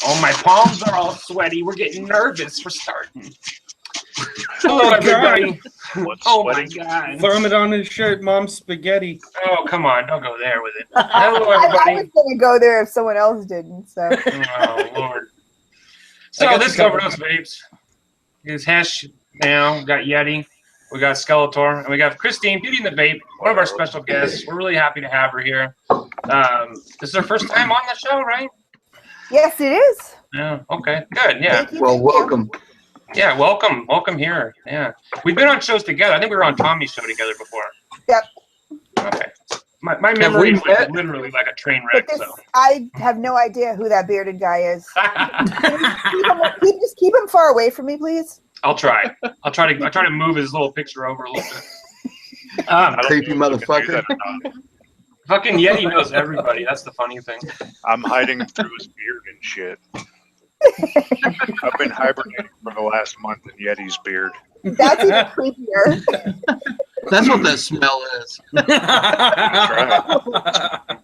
Oh, my palms are all sweaty. We're getting nervous. We're starting. Hello, everybody. Oh, my God. Vomit on his shirt, Mom's spaghetti. Oh, come on. Don't go there with it. Hello, everybody. I was going to go there if someone else didn't. So. Oh, Lord. So this is OverDose Vapes. It's Hesh now. We got Yeti. We got Skeletor. And we got Christine, Beauty and the Vape, one of our special guests. We're really happy to have her here. This is her first time on the show, right? Yes, it is. Yeah. Okay. Good. Yeah. Well, welcome. Yeah. Welcome. Welcome here. Yeah. We've been on shows together. I think we were on Tommy's show together before. Yep. Okay. My memory is like literally like a train wreck. This, so I have no idea who that bearded guy is. Just keep him far away from me, please. I'll try. I try to move his little picture over a little bit. Creepy motherfucker. Fucking Yeti knows everybody. That's the funny thing. I'm hiding through his beard and shit. I've been hibernating for the last month in Yeti's beard. That's even creepier. That's what that smell is. That's right.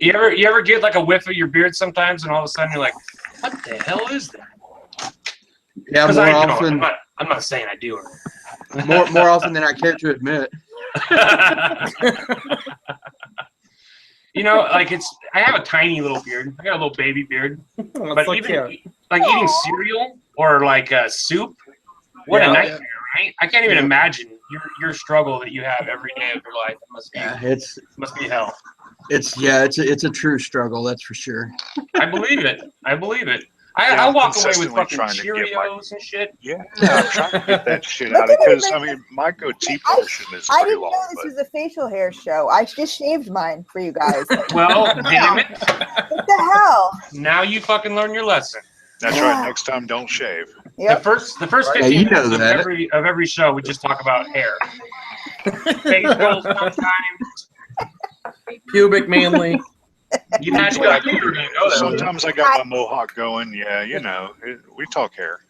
You ever get like a whiff of your beard sometimes, and all of a sudden you're like, "What the hell is that?" Yeah, more often. I'm not saying I do it. more often than I care to admit. You know, like I have a tiny little beard. I got a little baby beard. But like even like eating cereal or like soup, what a nightmare, right? I can't even imagine your struggle that you have every day of your life. It must be hell. It's a true struggle, that's for sure. I believe it. I walk away with fucking Cheerios and shit. Yeah, I'm trying to get that shit out of it because I mean my goatee portion is I pretty didn't long. know this was a facial hair show. I just shaved mine for you guys. Well, damn it! What the hell? Now you fucking learn your lesson. That's right. Next time, don't shave. Yep. The first 15 minutes of every show, we just talk about hair. Facial sometimes. Pubic mainly. You had to go. You were gonna go there. Sometimes I got my mohawk going. Yeah, you know, we talk hair.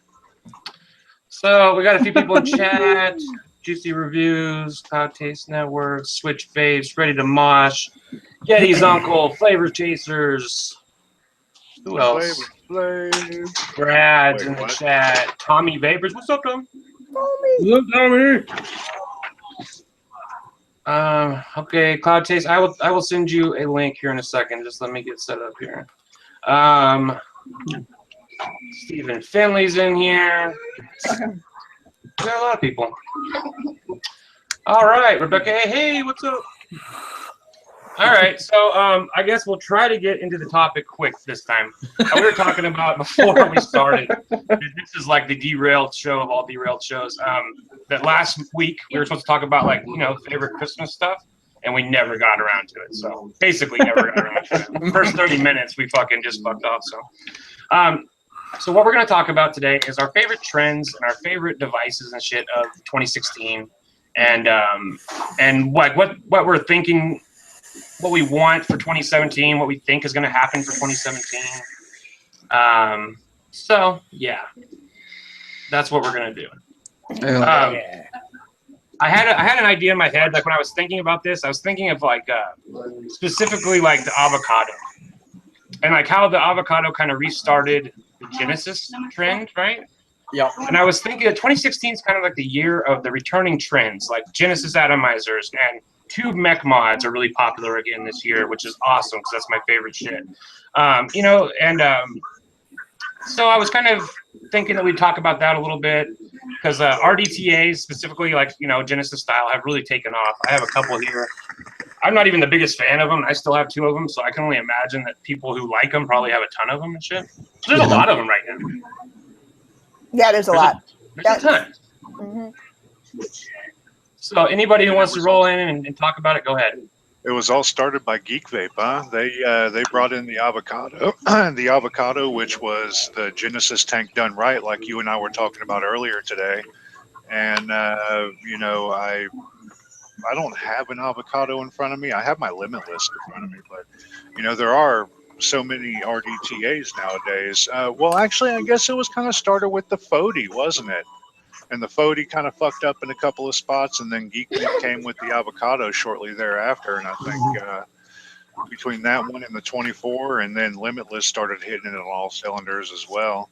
So we got a few people in chat. Juicy Reviews, Cloud Taste Network, Switch Vapes, Ready to Mosh, Yeti's Uncle, Flavor Chasers. Who else? Brad's in the chat. Tommy Vapors. What's up, Tom? Look, Tommy. Okay, Cloud Taste. I will send you a link here in a second. Just let me get set up here. Stephen Finley's in here. We got a lot of people. All right, Rebecca. Hey, what's up? All right, so I guess we'll try to get into the topic quick this time. We were talking about before we started. This is like the derailed show of all derailed shows. That last week we were supposed to talk about favorite Christmas stuff, and we never got around to it. So basically, never got around to it. The first 30 minutes we fucking just fucked off. So what we're gonna talk about today is our favorite trends and our favorite devices and shit of 2016, and what we're thinking. What we want for 2017, what we think is going to happen for 2017. So yeah, that's what we're going to do. I had an idea in my head, like when I was thinking about this, I was thinking of like specifically like the avocado, and like how the avocado kind of restarted the Genesis trend, right? Yeah. And I was thinking that 2016 is kind of like the year of the returning trends, like Genesis atomizers and tube mech mods are really popular again this year, which is awesome because that's my favorite shit. So I was kind of thinking that we'd talk about that a little bit because RDTAs, specifically like Genesis style, have really taken off. I have a couple here. I'm not even the biggest fan of them. I still have 2 of them, so I can only imagine that people who like them probably have a ton of them and shit. So there's a lot of them right now. Yeah, there's a lot. There's a ton. Mm-hmm. So anybody who wants to roll in and talk about it, go ahead. It was all started by Geek Vape, huh? They brought in the avocado, which was the Genesis tank done right, like you and I were talking about earlier today. And I don't have an avocado in front of me. I have my Limitless in front of me, but there are so many RDTAs nowadays. Well, actually, I guess it was kind of started with the Fody, wasn't it? And the Fody kind of fucked up in a couple of spots, and then Geek came with the avocado shortly thereafter. And I think between that one and the 24, and then Limitless started hitting it on all cylinders as well.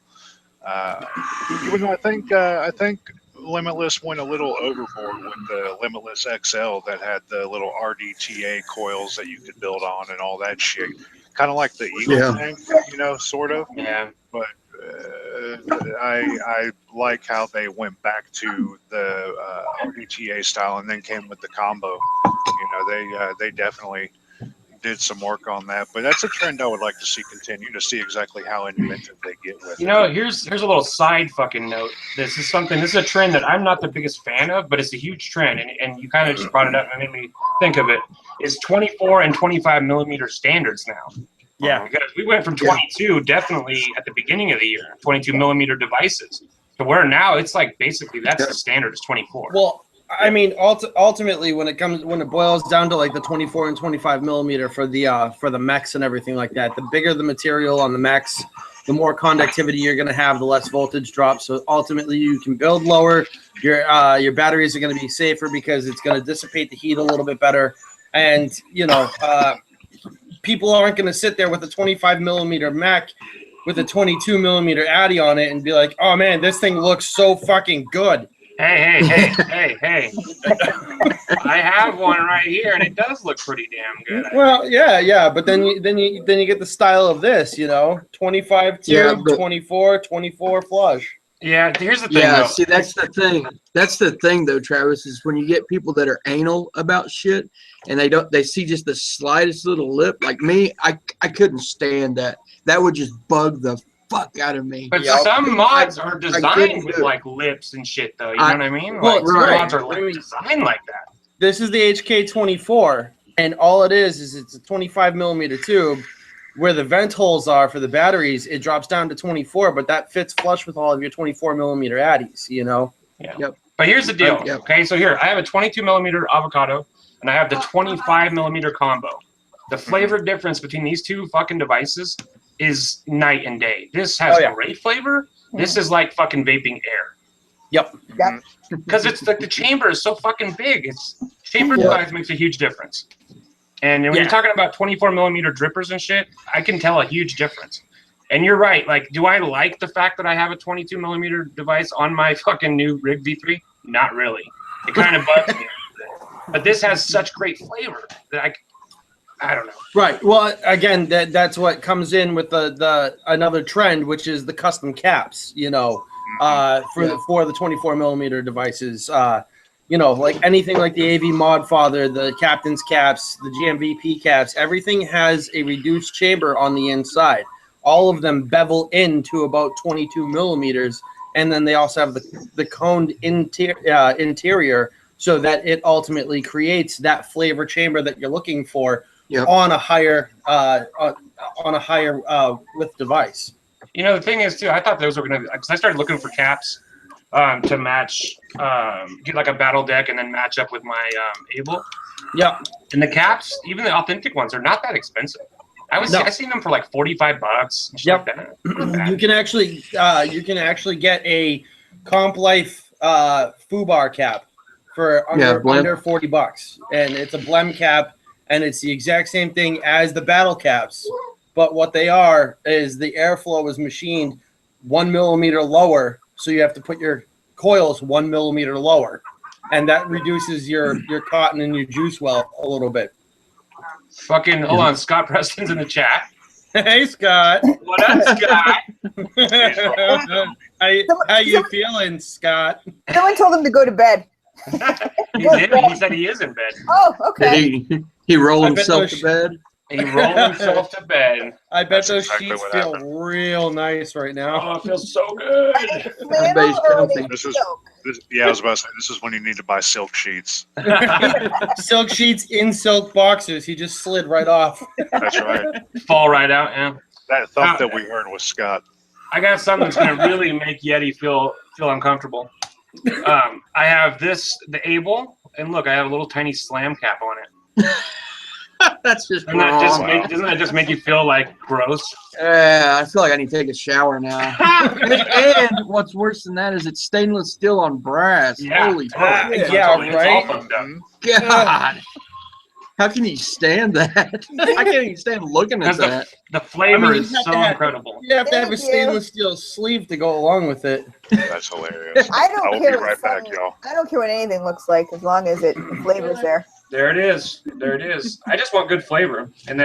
Even though I think Limitless went a little overboard with the Limitless XL that had the little RDTA coils that you could build on and all that shit. Kind of like the Eagle tank, you know, sort of. Yeah. But I like how they went back to the RDTA style and then came with the combo. You know, they definitely did some work on that, but that's a trend I would like to see continue, to see exactly how inventive they get with You know, here's a little side fucking note. This is a trend that I'm not the biggest fan of, but it's a huge trend, and you kind of just brought it up and made me think of it. Is 24 and 25 millimeter standards now. Yeah. Because we went from 22 definitely at the beginning of the year, 22 millimeter devices, to where now it's like basically that's the standard is 24. Well, I mean, ultimately, when it boils down to like the 24 and 25 millimeter for the mechs and everything like that, the bigger the material on the mechs, the more conductivity you're going to have, the less voltage drop. So ultimately, you can build lower. Your batteries are going to be safer because it's going to dissipate the heat a little bit better. And people aren't going to sit there with a 25 millimeter mech with a 22 millimeter Addy on it and be like, "Oh man, this thing looks so fucking good." Hey. I have one right here, and it does look pretty damn good. Well, yeah, but then you get the style of this, 25 tube, 24 flush. Yeah, here's the thing. Yeah, though. see, that's the thing. That's the thing, though, Travis, is when you get people that are anal about shit and they see just the slightest little lip. Like me, I couldn't stand that. That would just bug the fuck out of me. But some mods are designed with like lips and shit, though. You know what I mean? Like, some mods are like designed like that. This is the HK24, and all it is it's a 25 millimeter tube. Where the vent holes are for the batteries, it drops down to 24, but that fits flush with all of your 24 millimeter Addies, Yeah. Yep. But here's the deal. Yep. Okay, so here I have a 22 millimeter avocado, and I have the 25 millimeter combo. The flavor difference between these two fucking devices is night and day. This has great flavor. This is like fucking vaping air. Yep. Because it's like the chamber is so fucking big. It's chamber size makes a huge difference. And when you're talking about 24 millimeter drippers and shit, I can tell a huge difference. And you're right. Like, do I like the fact that I have a 22 millimeter device on my fucking new Rig V3? Not really. It kind of bugs me. But this has such great flavor that I don't know. Right. Well, again, that's what comes in with the another trend, which is the custom caps. For the 24 millimeter devices. Like anything like the AV Mod Father, the Captain's caps, the GMVP caps, everything has a reduced chamber on the inside. All of them bevel into about 22 millimeters, and then they also have the coned interior so that it ultimately creates that flavor chamber that you're looking for on a higher width device. The thing is too, I thought those were gonna, because I started looking for caps to match, get like a battle deck and then match up with my Able. Yeah. And the caps, even the authentic ones, are not that expensive. I seen them for like $45. Yep. Like that. You can actually get a Comp Life FUBAR cap for under $40, and it's a blem cap, and it's the exact same thing as the battle caps. But what they are is the airflow is machined 1 millimeter lower. So you have to put your coils 1 millimeter lower, and that reduces your cotton and your juice well a little bit. Fucking hold on, Scott Preston's in the chat. Hey Scott, what up, Scott? How you feeling, Scott? Someone told him to go to bed. He said he is in bed. Oh, okay. Did he roll himself to bed? He rolled himself to bed. I bet those sheets feel real nice right now. Oh, it feels so good. Everybody's comfy. I was about to say, this is when you need to buy silk sheets. Silk sheets in silk boxers. He just slid right off. That's right. Fall right out, yeah. That thump that we heard was Scott. I got something that's going to really make Yeti feel uncomfortable. I have the Able, and look, I have a little tiny slam cap on it. That's just doesn't that just make you feel like gross? I feel like I need to take a shower now. and what's worse than that is it's stainless steel on brass. Yeah. Holy fuck. Yeah, right? It's all fucked up. God. How can you stand that? I can't even stand looking at Because that. the flavor I mean, is you have so to have- incredible. You have to have a Thank you. stainless steel sleeve to go along with it. That's hilarious. I don't will care be what right back, some- y'all. I don't care what anything looks like as long as the flavor's there. There it is. There it is. I just want good flavor, and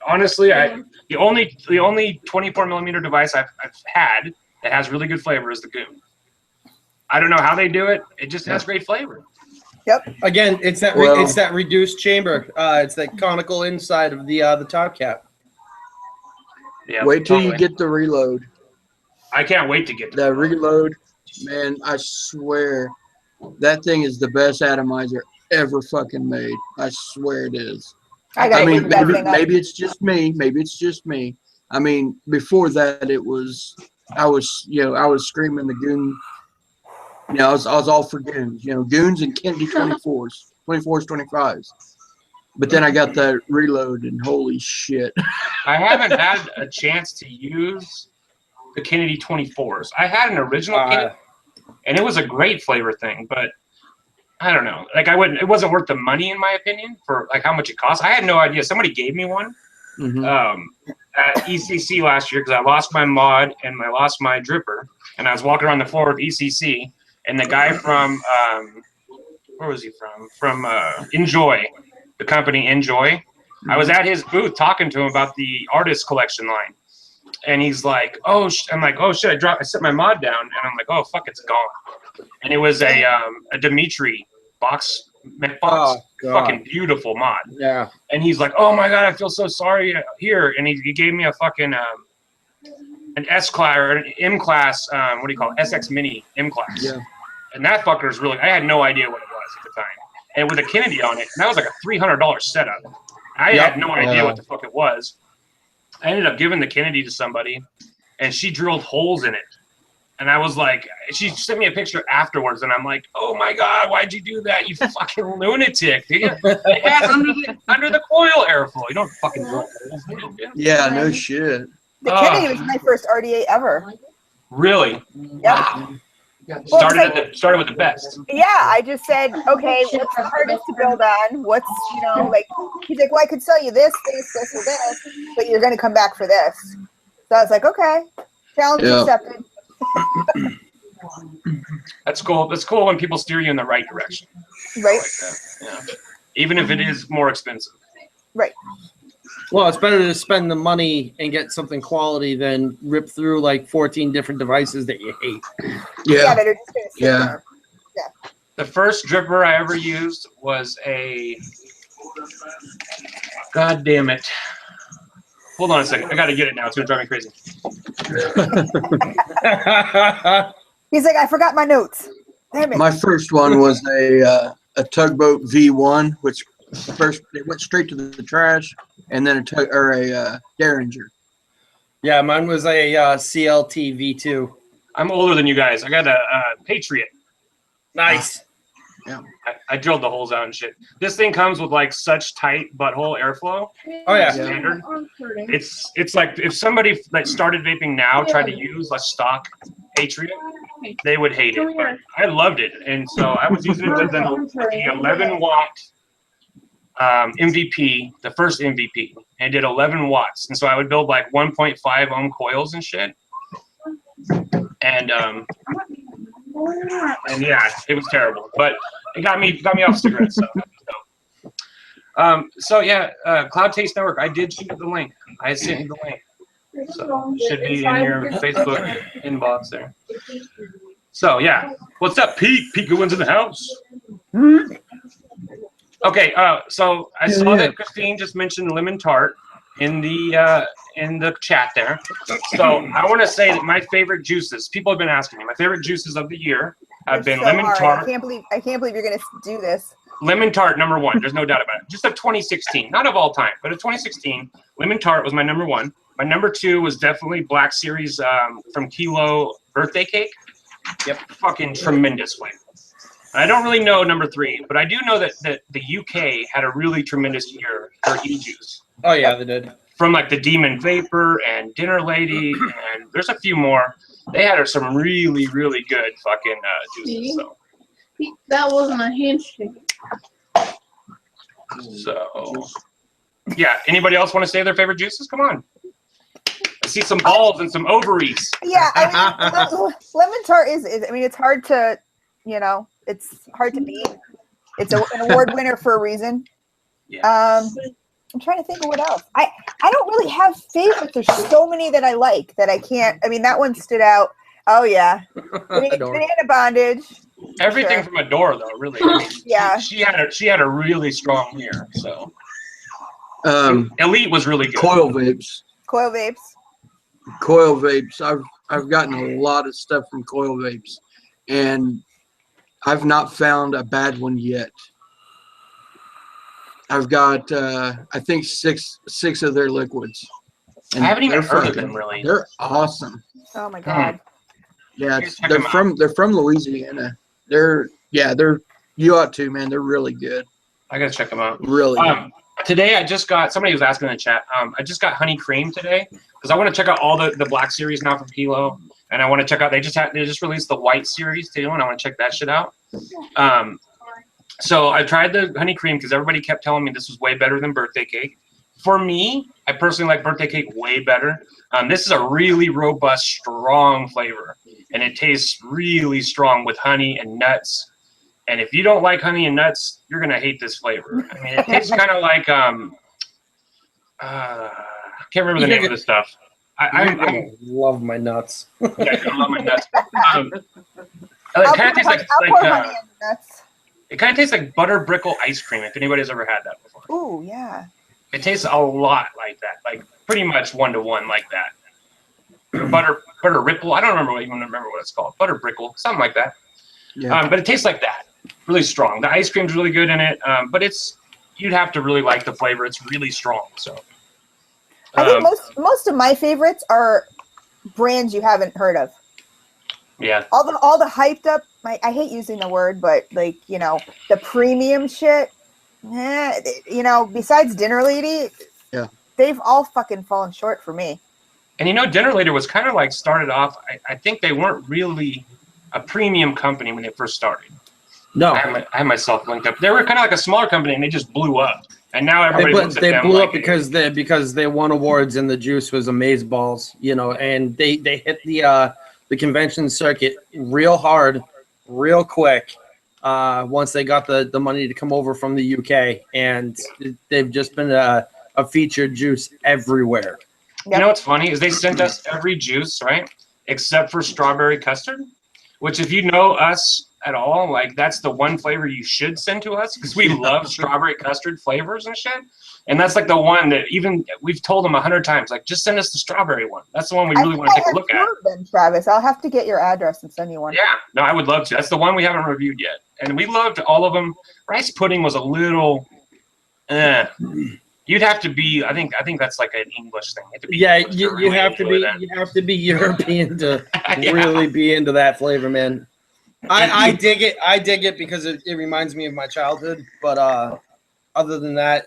honestly, the only 24 millimeter device I've had that has really good flavor is the Goon. I don't know how they do it. It just has great flavor. Again, it's that Well- it's that reduced chamber. It's that conical inside of the top cap. Yeah. Wait till totally. you get the reload. I can't wait to get to The reload, man, I swear, that thing is the best atomizer ever fucking made. I swear it is. I gotta I mean, pick that thing up. maybe it's just me. Maybe it's just me. I mean, before that, I was screaming the Goon. You know, I was all for Goons. You know, Goons and Kennedy 24s, 25s. But then I got that reload, and holy shit. I haven't had a chance to use the Kennedy 24s. I had an original Kennedy, and it was a great flavor thing, but I don't know. Like it wasn't worth the money in my opinion for like how much it cost. I had no idea. Somebody gave me one at ECC last year because I lost my mod and I lost my dripper, and I was walking around the floor of ECC, and the guy from where was he from? From Enjoy, the company Enjoy. I was at his booth talking to him about the artist collection line. And he's like, "Oh," I'm like, "Oh shit!" I set my mod down, and I'm like, "Oh fuck, it's gone." And it was a Dimitri box, fucking beautiful mod. Yeah. And he's like, "Oh my god, I feel so sorry here." And he gave me a fucking an S class or an M class. What do you call it? SX Mini M class. Yeah. And that fucker is really. I had no idea what it was at the time. And with a Kennedy on it, and that was like a $300 setup. I had no idea what the fuck it was. I ended up giving the Kennedy to somebody, and she drilled holes in it. And I was like, she sent me a picture afterwards, and I'm like, "Oh my god, why'd you do that, you fucking lunatic? It has under the coil airflow. You don't fucking drill holes." Yeah, no shit. The Kennedy was my first RDA ever. Really? Yep. Started with the best. Yeah, I just said, okay, what's the hardest to build on? What's, like, he's like, well, I could sell you this, or this, but you're going to come back for this. So I was like, okay, challenge accepted. That's cool. That's cool when people steer you in the right direction. Right. Like that. Yeah. Even if it is more expensive. Right. Well, it's better to spend the money and get something quality than rip through like 14 different devices that you hate. Yeah. That are just gonna sit there. Yeah. The first dripper I ever used was a. God damn it. Hold on a second. I got to get it now. It's going to drive me crazy. He's like, I forgot my notes. Damn it. My first one was a tugboat V1, which first it went straight to the trash, and then a Derringer. Yeah, mine was a CLT V2. I'm older than you guys. I got a Patriot. Nice. Yeah. I drilled the holes out and shit. This thing comes with like such tight butthole airflow. Oh yeah. Standard. It's like if somebody that started vaping now tried to use a stock Patriot, they would hate it. But I loved it, and so I was using it with the 11-watt MVP, the first MVP, and did 11 watts. And so I would build like 1.5 ohm coils and shit. And yeah, it was terrible, but it got me off cigarettes. So yeah, Cloud Taste Network. I did shoot the link. I sent you the link. So it should be in your Facebook inbox there. So yeah, what's up, Pete? Pete Goodwin's in the house. Okay, so I saw that Christine just mentioned lemon tart in the chat there. So I want to say that my favorite juices. People have been asking me. My favorite juices of the year have been lemon tart. I can't believe you're gonna do this. Lemon tart #1. There's no doubt about it. Just of 2016, not of all time, but of 2016, lemon tart was my #1. My #2 was definitely Black Series from Kilo birthday cake. Yep, fucking tremendous flavor. I don't really know #3, but I do know that the UK had a really tremendous year for e-juice. Oh yeah, they did. From like the Demon Vapor and Dinner Lady, and there's a few more. They had some really, really good fucking juices. So. That wasn't a handshake. So, yeah. Anybody else want to say their favorite juices? Come on. I see some balls and some ovaries. Yeah, I mean, lemon tart is. I mean, it's hard to, it's hard to beat. It's an award winner for a reason. Yeah. I'm trying to think of what else. I don't really have favorites. There's so many that I like that I can't. I mean, that one stood out. Oh yeah, banana bondage. Everything from Adore though, really. I mean, Yeah. She had a really strong year. So. Elite was really good. Coil vapes. Coil vapes. Coil vapes. I've gotten a lot of stuff from Coil vapes, and I've not found a bad one yet. I've got I think six of their liquids. And I haven't even heard of them really. They're awesome. Oh my god. Yeah, they're from Louisiana. They're you ought to, man. They're really good. I gotta check them out. Really. Today I just got, somebody was asking in the chat, I just got honey cream today because I want to check out all the black series now from Kilo, and I want to check out, they just released the white series too, and I want to check that shit out. So I tried the honey cream because everybody kept telling me this was way better than birthday cake. For me, I personally like birthday cake way better. This is a really robust, strong flavor, and it tastes really strong with honey and nuts. And if you don't like honey and nuts, you're gonna hate this flavor. I mean, it tastes kind of like I can't remember the name of the stuff. I love my nuts. Yeah, I love my nuts. It kind of tastes like it kind of tastes like butter brickle ice cream. If anybody's ever had that before. Ooh, yeah. It tastes a lot like that, like pretty much 1-to-1 like that. Butter ripple. I don't even remember what it's called. Butter brickle, something like that. Yeah. But it tastes like that. Really strong. The ice cream's really good in it, but you'd have to really like the flavor. It's really strong. So I think most of my favorites are brands you haven't heard of. Yeah. All the hyped up. I hate using the word, but like the premium shit. Besides Dinner Lady, they've all fucking fallen short for me. And Dinner Lady was kind of like started off. I think they weren't really a premium company when they first started. No, I have myself linked up. They were kind of like a smaller company, and they just blew up. And now everybody looks at them. They blew up because they won awards, and the juice was amazeballs. And they hit the convention circuit real hard, real quick. Once they got the money to come over from the UK, and they've just been a featured juice everywhere. Yep. You know what's funny is they sent us every juice, right, except for strawberry custard, which if you know us at all, like that's the one flavor you should send to us because we love strawberry custard flavors and shit. And that's like the one that even we've told them 100 times, like just send us the strawberry one. That's the one we really want to take a look at. Them, Travis, I'll have to get your address and send you one. Yeah, no, I would love to. That's the one we haven't reviewed yet, and we loved all of them. Rice pudding was a little. You'd have to be. I think that's like an English thing. You have to be European to really be into that flavor, man. I dig it. I dig it because it reminds me of my childhood. But other than that,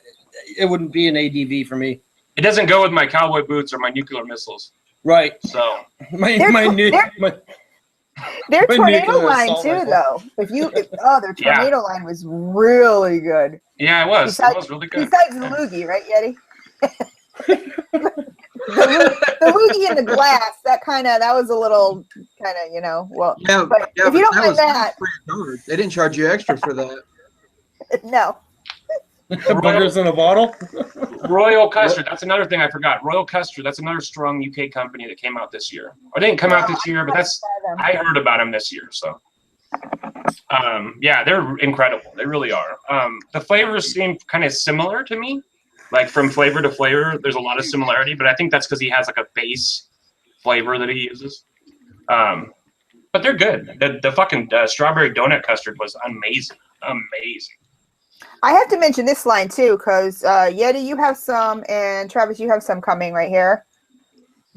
it wouldn't be an ADV for me. It doesn't go with my cowboy boots or my nuclear missiles. Right. So their tornado line too, though. Their tornado line was really good. Yeah, it was. It was really good. Besides the loogie, right, Yeti? the loogie in the glass, that was a little well. Yeah, but if you don't mind that, they didn't charge you extra for that. No. Buggers in a bottle. Royal Custard. That's another thing I forgot. Royal Custard. That's another strong UK company that came out this year. Or they didn't come out this year, but I heard about them this year. So, they're incredible. They really are. The flavors seem kind of similar to me, like from flavor to flavor. There's a lot of similarity, but I think that's because he has like a base flavor that he uses. But they're good. The fucking strawberry donut custard was amazing. Amazing. I have to mention this line too, because Yeti, you have some, and Travis, you have some coming right here.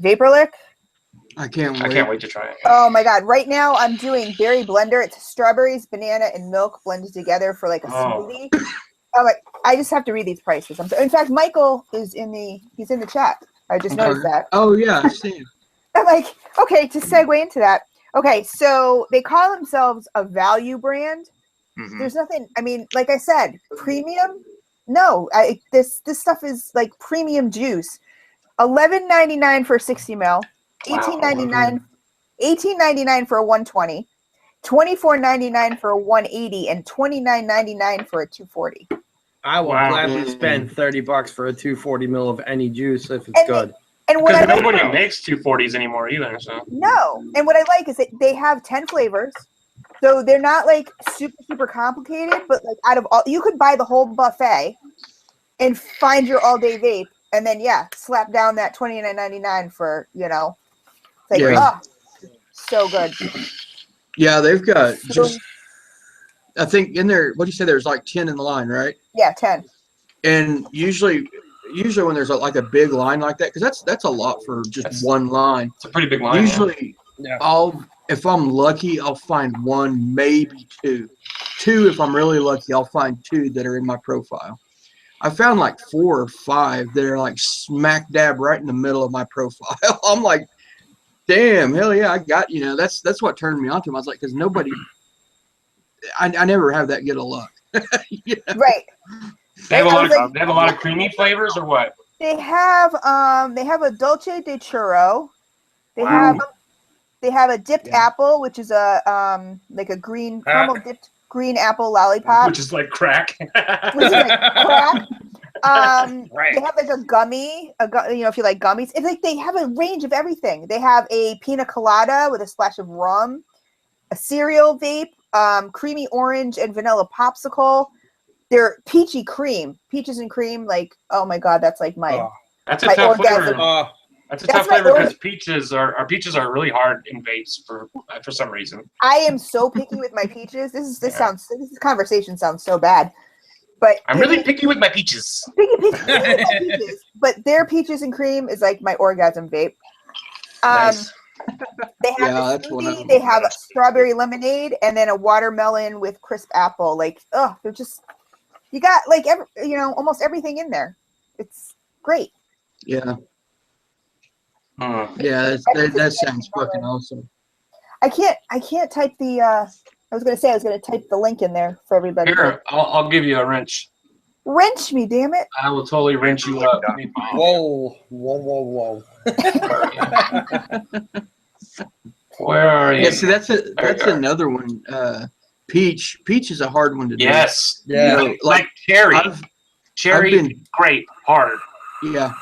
Vaporlick. I can't wait to try it. Oh my god! Right now, I'm doing berry blender. It's strawberries, banana, and milk blended together for like a smoothie. I just have to read these prices. In fact, Michael is he's in the chat. I just noticed that. Oh yeah, I see him. I'm like, okay, to segue into that. Okay, so they call themselves a value brand. Mm-hmm. There's nothing, I mean, like I said, premium, No, this stuff is like premium juice. $11.99 for 60 mil, $18.99 for a 120, $24.99 for a 180, and $29.99 for a 240. I will Wow. gladly spend $30 for a 240 mil of any juice if it's good. And what Because I nobody like, makes 240s anymore either. So no, and what I like is that they have 10 flavors, so they're not like super complicated. But like out of all, you could buy the whole buffet and find your all day vape, and then slap down that $29.99 for it's like so good. Yeah, they've got So- just. I think in there. What do you say? There's like 10 in the line, right? Yeah, 10. And usually when there's like a big line like that, because that's a lot for just one line. it's a pretty big line. Usually, if I'm lucky, I'll find one, maybe two. Two, if I'm really lucky, I'll find two that are in my profile. I found like 4 or 5 that are like smack dab right in the middle of my profile. I'm like, damn, hell yeah, I got, that's what turned me on to them. I was like, because nobody, I never have that good of luck. Right. They have a lot of like- they have a lot of creamy flavors or what? They have a dolce de churro. They Wow. have a dipped apple, which is a like a green caramel dipped green apple lollipop, Which is like crack. which is like crack. Right. They have like a gummy, if you like gummies. It's like they have a range of everything. They have a pina colada with a splash of rum, a cereal vape, creamy orange and vanilla popsicle. They're peaches and cream. Like, oh my god, that's like my That's a my tough orgasm. flavor. That's a That's tough my flavor because org- peaches are really hard in vapes for some reason. I am so picky with my peaches. This conversation sounds so bad, but I'm really picky with my peaches. picky with my peaches. But their peaches and cream is like my orgasm vape. Nice. They have Yeah, a that's one of smoothie, them. they have a strawberry lemonade, and then a watermelon with crisp apple. Like, they're just, you got like almost everything in there. It's great. Yeah. Hmm. Yeah, that sounds fucking awesome. I can't type the. I was gonna type the link in there for everybody. Here, I'll give you a wrench. Wrench me, damn it! I will totally wrench you up. Whoa. Where are you? Yeah, see, that's another one. Peach is a hard one to do. Yes. Yeah. You know, Like cherry. Cherry, I've been- grape, hard. Yeah.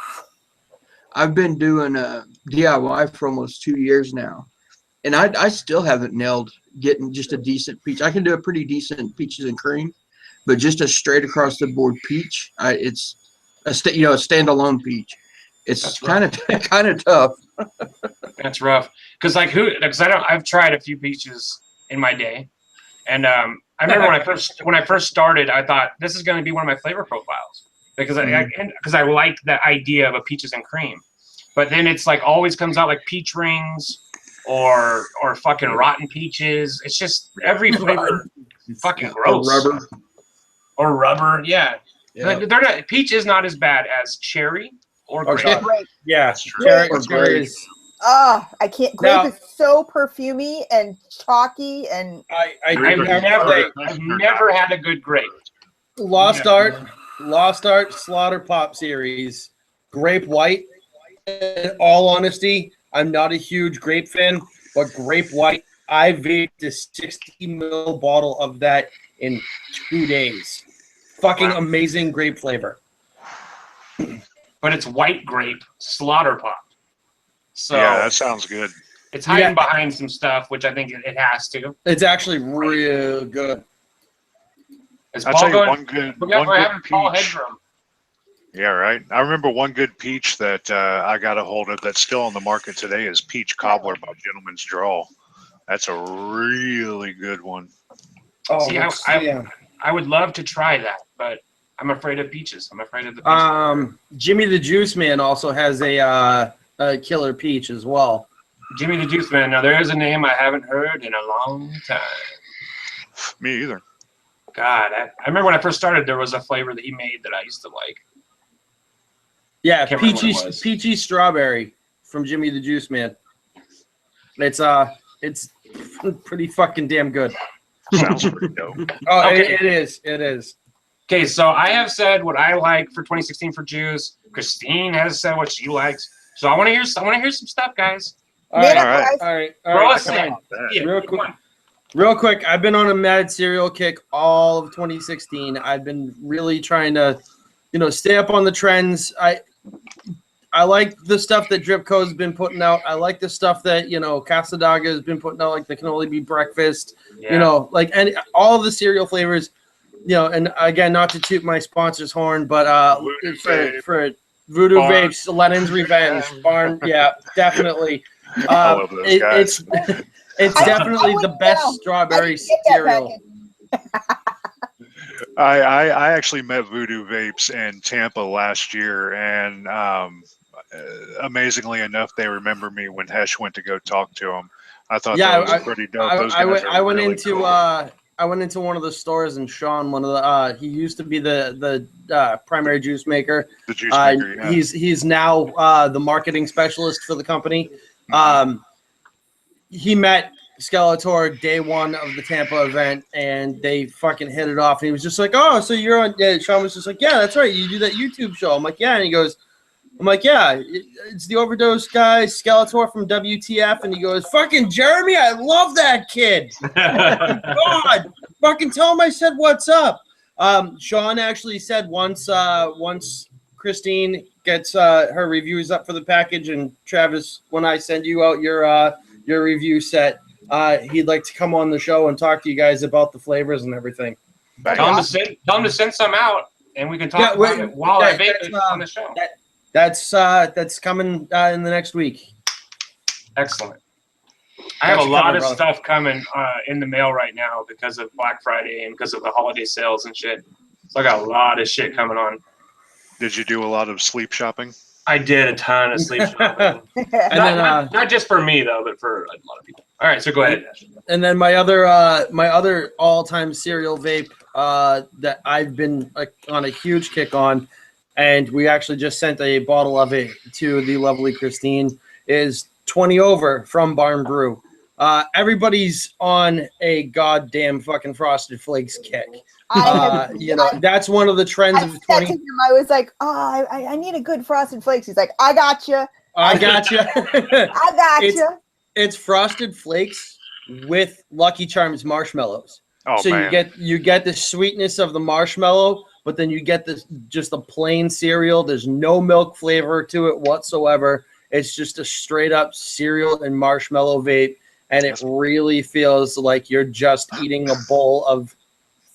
I've been doing DIY for almost 2 years now, and I still haven't nailed getting just a decent peach. I can do a pretty decent peaches and cream, but just a straight across the board peach, it's a standalone peach. It's kind of tough. That's rough. Because I've tried a few peaches in my day, and I remember when I first started, I thought this is going to be one of my flavor profiles because I like the idea of a peaches and cream, but then it's like always comes out like peach rings or fucking rotten peaches. It's just every flavor fucking gross. Or rubber. Yeah. Yeah. They're not. Peach is not as bad as cherry or grape. God. Right. Yeah. Cherry is. Oh, I can't. Grape Now- is so perfumey and chalky, and I've I've never had a good grape. Lost Art Slaughter Pop Series, Grape White. In all honesty, I'm not a huge grape fan, but Grape White, I vaped a 60 ml bottle of that in 2 days. Fucking amazing grape flavor. But it's white grape slaughter pop. So Yeah, that sounds good. it's hiding behind some stuff, which I think it has to. It's actually real good. Is I'll Paul tell you going? one good We're having Paul peach. Headroom. Yeah, right. I remember one good peach that I got a hold of that's still on the market today is Peach Cobbler by Gentleman's Draw. That's a really good one. Oh, See, I would love to try that, but I'm afraid of peaches. I'm afraid of the peaches. Jimmy the Juice Man also has a killer peach as well. Jimmy the Juice Man. Now there is a name I haven't heard in a long time. Me either. God, I remember when I first started, there was a flavor that he made that I used to like. Yeah, Can't remember what it was. peachy strawberry from Jimmy the Juice Man. It's pretty fucking damn good. Sounds pretty dope. Oh, Okay. it is. Okay, Okay, so I have said what I like for 2016 for Jews. Christine has said what she likes. So I want to hear some stuff, guys. All right, Made up, all right. guys. all right, all Roll right. us in. Yeah, Real come quick. on. Real quick, I've been on a mad cereal kick all of 2016. I've been really trying to, stay up on the trends. I like the stuff that Dripco's been putting out. I like the stuff that Casadaga has been putting out, like the Can Only Be Breakfast. Yeah. And all of the cereal flavors. And again, not to toot my sponsor's horn, but Voodoo for Voodoo Barn. Vapes, Lennon's Revenge, Barn, yeah, definitely. I love those guys. It's I definitely the wouldn't best know. strawberry I didn't get that cereal. package. I actually met Voodoo Vapes in Tampa last year, and amazingly enough, they remember me when Hesh went to go talk to them. I thought that was pretty dope. Those guys are went really into cool. I went into one of the stores, and Sean, one of the he used to be the primary juice maker. The juice maker, yeah. He's now the marketing specialist for the company. He met Skeletor day one of the Tampa event, and they fucking hit it off. And he was just like, "Oh, so you're on?" Yeah, Sean was just like, "Yeah, that's right. You do that YouTube show." I'm like, "Yeah," and he goes, "I'm like, yeah, it's the OverDose guy, Skeletor from WTF," and he goes, "Fucking Jeremy, I love that kid. God, fucking tell him I said what's up." Sean actually said once Christine gets her reviews up for the package, and Travis, when I send you out your review set, he'd like to come on the show and talk to you guys about the flavors and everything. Tell him to send some out, and we can talk about it while I vape it on the show. That's coming in the next week. Excellent. I have a lot of stuff coming in the mail right now because of Black Friday and because of the holiday sales and shit. So I got a lot of shit coming on. Did you do a lot of sleep shopping? I did a ton of sleep shopping. Not just for me though, but for a lot of people. All right, so go ahead. And then my other all-time cereal vape that I've been on a huge kick on, and we actually just sent a bottle of it to the lovely Christine, is 20 Over from Barn Brew. Everybody's on a goddamn fucking Frosted Flakes kick. That's one of the trends of 20. I was like, "Oh, I need a good Frosted Flakes." He's like, "I got you. I got you. I got you." It's Frosted Flakes with Lucky Charms marshmallows. Oh, so man. you get the sweetness of the marshmallow, but then you get just the plain cereal. There's no milk flavor to it whatsoever. It's just a straight up cereal and marshmallow vape, and it really feels like you're just eating a bowl of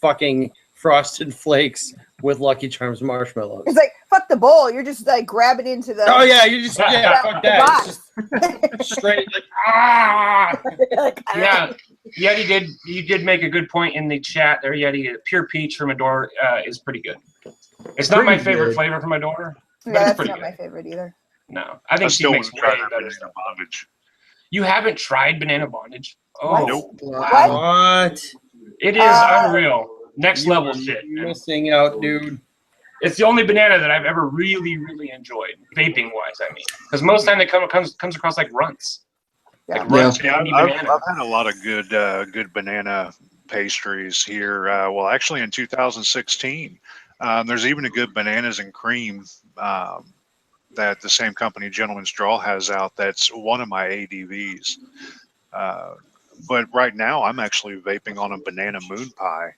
fucking Frosted Flakes with Lucky Charms marshmallows. It's like, fuck the bowl. You're just like grabbing into the. Oh yeah, you just fuck that. It's just straight like Yeah, Yeti you did make a good point in the chat there, Yeti. Pure peach from Adore is pretty good. It's not my favorite flavor from Adore, but Yeah, it's that's pretty not good. my favorite either. No, I think she still makes want to try way that better banana stuff. bondage. You haven't tried banana bondage? Oh, Nope. wow. What? It is unreal. Next level shit. You're missing out, dude. It's the only banana that I've ever really, really enjoyed, vaping wise. I mean, because most of the time it comes across like runts. Yeah. Like runts Yeah, candy I've banana. had a lot of good banana pastries here. Well, actually, in 2016, there's even a good bananas and cream that the same company, Gentleman's Draw, has out. That's one of my ADVs. But right now, I'm actually vaping on a banana moon pie.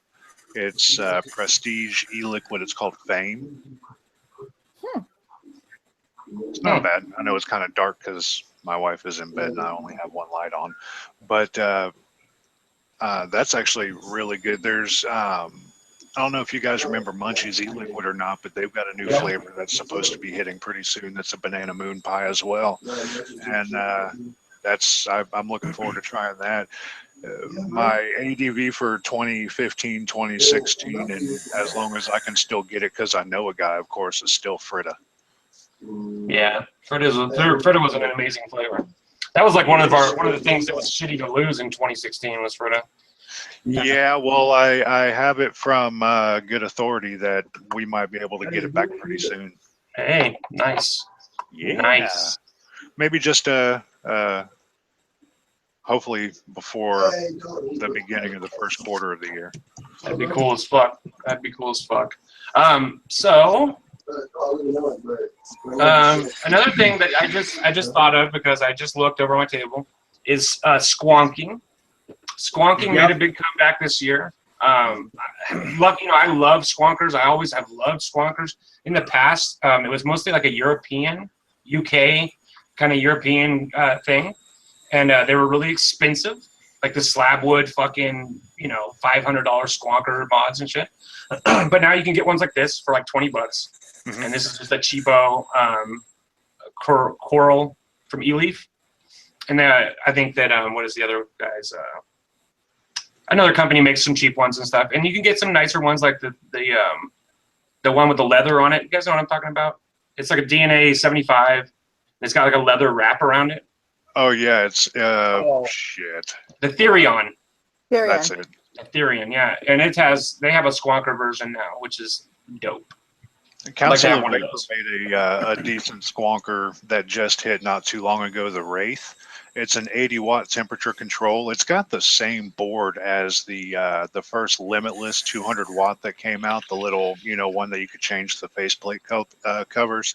It's Prestige e-liquid. It's called Fame. It's not bad. I know it's kind of dark because my wife is in bed and I only have one light on. But that's actually really good. There's I don't know if you guys remember Munchie's e-liquid or not, but they've got a new flavor that's supposed to be hitting pretty soon. That's a banana moon pie as well, and I'm looking forward to trying that. My ADV for 2015, 2016, and as long as I can still get it, because I know a guy, of course, is still Fritta. Yeah, Fritta was an amazing flavor. That was like one of the things that was shitty to lose in 2016 was Fritta. Yeah, well, I have it from good authority that we might be able to get it back pretty soon. Hey, nice. Yeah. Nice. Maybe just a hopefully before the beginning of the first quarter of the year. That'd be cool as fuck. That'd be cool as fuck. So another thing that I just thought of because I just looked over my table is squonking. Squonking made a big comeback this year. I love squonkers. I always have loved squonkers. In the past, it was mostly like a European, UK kind of European thing, and they were really expensive, like the slab wood fucking $500 squonker mods and shit. But now you can get ones like this for like $20, and this is just a cheapo coral from E-Leaf. And I think that what is the other guys? Another company makes some cheap ones and stuff, and you can get some nicer ones like the one with the leather on it. You guys know what I'm talking about? It's like a DNA 75. It's got like a leather wrap around it. Oh yeah, it's shit. The Therion. That's it. Therion, yeah, and they have a squonker version now, which is dope. Council like made a decent squonker that just hit not too long ago. The Wraith. It's an 80-watt temperature control. It's got the same board as the first Limitless 200-watt that came out. The little one that you could change the faceplate covers.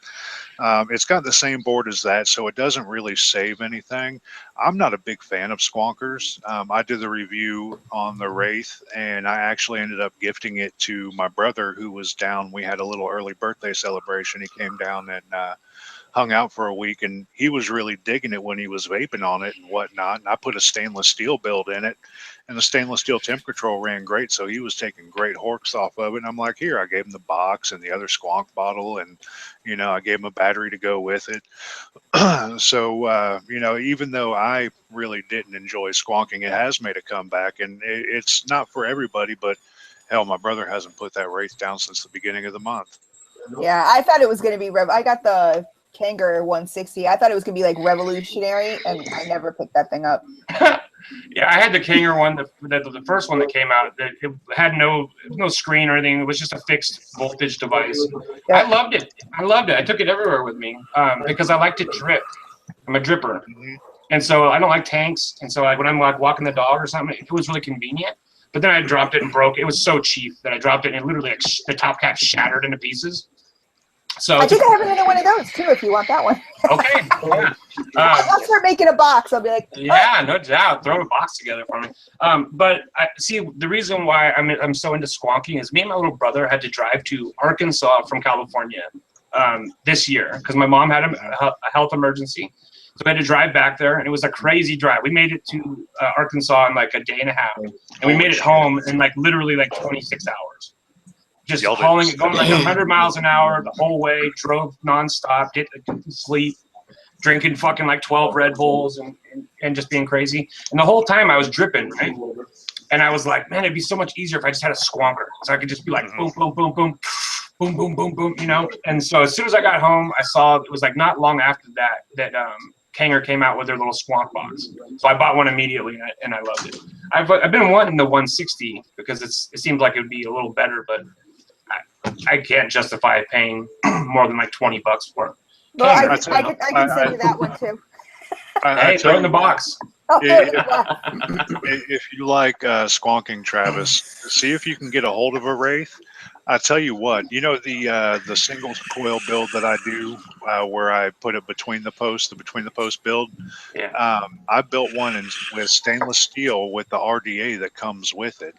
It's got the same board as that, so it doesn't really save anything. I'm not a big fan of squonkers. I did the review on the Wraith, and I actually ended up gifting it to my brother who was down. We had a little early birthday celebration. He came down and hung out for a week, and he was really digging it when he was vaping on it and whatnot. And I put a stainless steel build in it, and the stainless steel temp control ran great, so he was taking great horks off of it. And I'm like, here, I gave him the box and the other squonk bottle, and I gave him a battery to go with it. So even though I really didn't enjoy squonking, it has made a comeback, and it's not for everybody, but hell, my brother hasn't put that Wraith down since the beginning of the month. Yeah, I thought it was going to be I got the Kanger 160. I thought it was gonna be like revolutionary, and I never picked that thing up. Yeah, I had the Kanger one, the first one that came out. It had no screen or anything. It was just a fixed voltage device. Yeah. I loved it. I took it everywhere with me because I like to drip. I'm a dripper, and so I don't like tanks. And so when I'm like walking the dog or something, it was really convenient. But then I dropped it and broke. It was so cheap that I dropped it, and literally the top cap shattered into pieces. So I think I have another one of those too. If you want that one. Okay. Yeah. I'll start making a box. I'll be like. Oh. Yeah, no doubt. Throw a box together for me. But I see the reason why I'm so into squonking is me and my little brother had to drive to Arkansas from California this year because my mom had a health emergency. So we had to drive back there, and it was a crazy drive. We made it to Arkansas in like a day and a half, and we made it home in like literally like 26 hours. Just hauling it, going like 100 miles an hour the whole way, drove nonstop, didn't sleep, drinking fucking like 12 Red Bulls and just being crazy. And the whole time I was dripping, right? And I was like, man, it'd be so much easier if I just had a squonker. So I could just be like, boom, boom, boom, boom, boom, boom, boom, boom, And so as soon as I got home, I saw it was like not long after that Kanger came out with their little squonk box. So I bought one immediately, and I loved it. I've been wanting the 160 because it seemed like it would be a little better, but I can't justify paying more than like $20 for it. Well, I can send you that one too. Hey, throw it in the box. Oh, if you like squonking, Travis, see if you can get a hold of a Wraith. I tell you what, the single coil build that I do, where I put it between the post build. Yeah. I built one with stainless steel with the RDA that comes with it,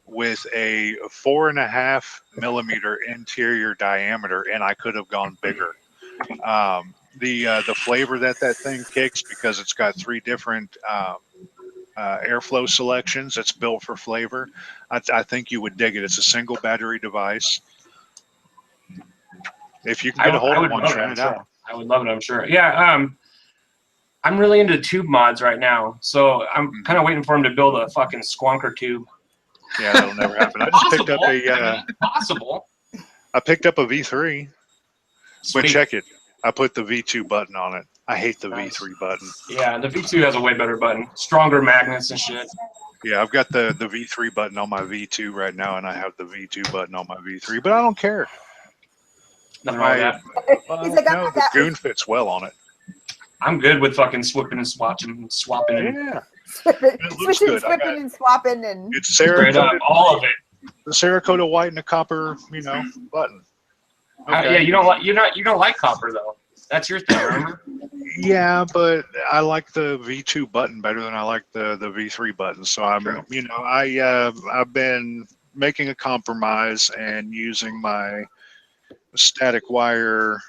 with a 4.5 millimeter interior diameter, and I could have gone bigger. The flavor that thing kicks, because it's got 3 different airflow selections. It's built for flavor. I think you would dig it. It's a single battery device. If you can get a hold of one, try it out. I would love it, I'm sure. Yeah, I'm really into tube mods right now, so I'm kind of waiting for him to build a fucking squonker tube. Yeah, that'll never happen. I just picked up possible. I picked up a V3, Sweet. But check it. I put the V2 button on it. I hate the V3 button. Yeah, the V2 has a way better button. Stronger magnets and shit. Yeah, I've got the V3 button on my V2 right now, and I have the V2 button on my V3, but I don't care. Nothing wrong with that. He's like, no, the goon fits well on it. I'm good with fucking swapping and swapping. Yeah. Switching, good. flipping, and swapping, and It's Straight up, Cerakote, all of it. the Cerakote white and the copper, button. Yeah, you don't like copper though. That's your thing, remember? Yeah, but I like the V2 button better than I like the V3 button. So True. I've been making a compromise and using my static wire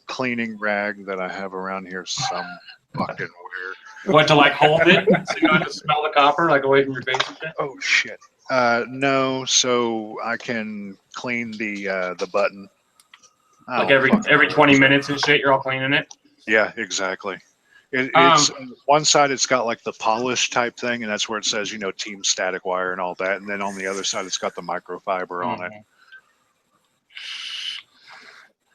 cleaning rag that I have around here some fucking where. What, to like hold it so you don't have to smell the copper like away from your face and shit? Oh shit. No, so I can clean the button. I Like don't fucking every know. 20 minutes and shit, you're all cleaning it. Yeah, exactly. It's one side it's got like the polish type thing, and that's where it says, Team Static Wire and all that. And then on the other side it's got the microfiber on it.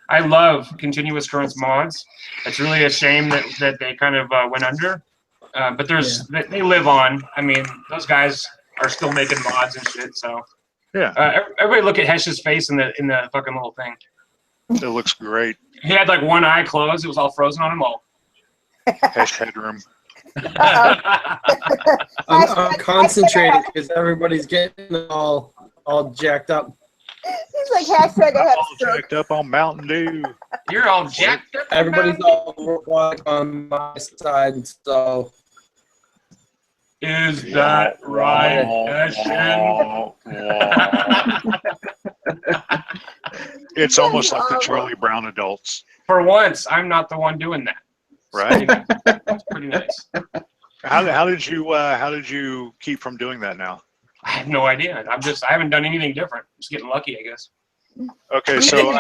I love continuous currents mods. It's really a shame that they kind of went under. But they live on. I mean, those guys are still making mods and shit. So Yeah. Everybody look at Hesh's face in the fucking little thing. It looks great. He had like one eye closed. It was all frozen on him all. Hesh headroom. I'm concentrating because everybody's getting all jacked up. He's like, hashtag I have All stroke. jacked up on Mountain Dew. You're all jacked up. Everybody's all work on my side, so Is that right, Heshen? It's almost like the Charlie Brown adults, For once, I'm not the one doing that. right? It's pretty nice. How did you keep from doing that now? I have no idea. I haven't done anything different. Just getting lucky, I guess. Okay, so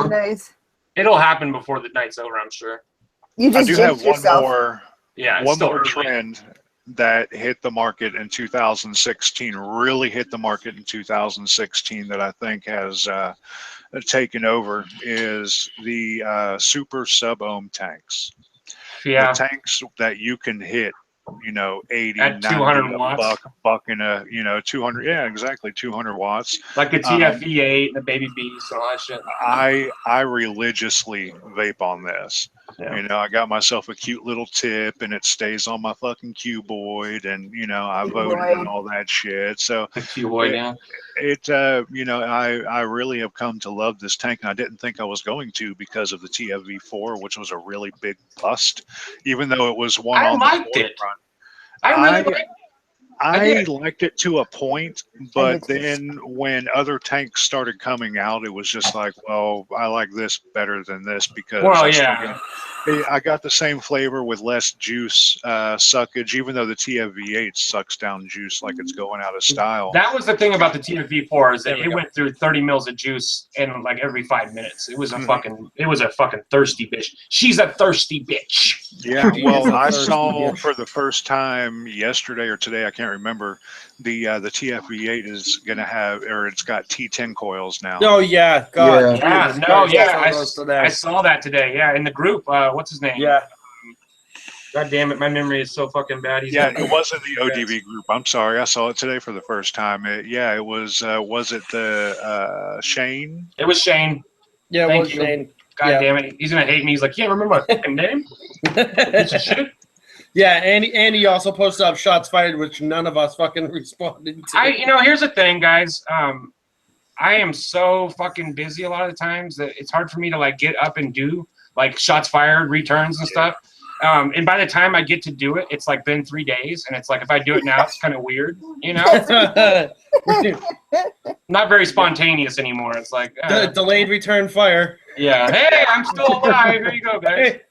Nice. It'll happen before the night's over, I'm sure. You I just do have jinxed yourself. Yeah, it's one still more early. trend that hit the market in 2016, really hit the market in 2016 that I think has taken over is the super sub-ohm tanks. Yeah. The tanks that you can hit, 80, At 90, 200 a watts. buck in a, 200, yeah, exactly, 200 watts. Like the TFE8 and the Baby Beast and all that shit. I religiously vape on this. Yeah. I got myself a cute little tip, and it stays on my fucking cuboid, and I voted and all that shit. So The Q-Boy, yeah. I really have come to love this tank, and I didn't think I was going to because of the TFV4, which was a really big bust, even though it was one I on liked the it. forefront. I liked it to a point, but then when other tanks started coming out, it was just like, well, I like this better than this because I got the same flavor with less juice suckage, even though the TFV8 sucks down juice like it's going out of style. That was the thing about the TFV4 is that it went through 30 mils of juice in like every 5 minutes. It was a fucking thirsty bitch. She's a thirsty bitch. Yeah, well, I saw for the first time yesterday or today, I can't remember, the TFV8 is gonna have, or it's got T10 coils now. Oh yeah, God. I saw that today. Yeah, in the group. What's his name? Yeah. God damn it, my memory is so fucking bad. It wasn't the ODV group. I'm sorry, I saw it today for the first time. It was. Was it the Shane? It was Shane. Yeah, Thank it was you. Shane. God damn it, he's gonna hate me. He's like, can't remember my fucking name. Piece of shit. Yeah, Andy also posted up shots fired, which none of us fucking responded to. Here's the thing, guys. I am so fucking busy a lot of the times that it's hard for me to like get up and do like shots fired, returns and stuff. And by the time I get to do it, it's like been 3 days, and it's like if I do it now, it's kind of weird, Not very spontaneous anymore. It's like delayed return fire. Yeah. Hey, I'm still alive. Here you go, guys. Hey.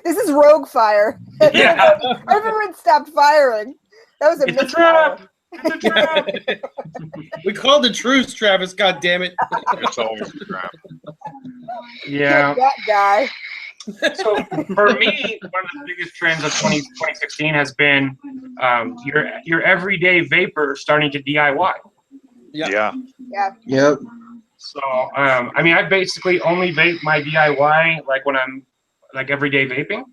This is rogue fire. Yeah. Everyone stopped firing. That was a It's a trap. It's a trap. We called the truce, Travis. God damn it. It's always a trap. Yeah. That guy. So for me, one of the biggest trends of 2016 has been your everyday vapor starting to DIY. Yeah. Yep. So I basically only vape my DIY like when I'm like everyday vaping.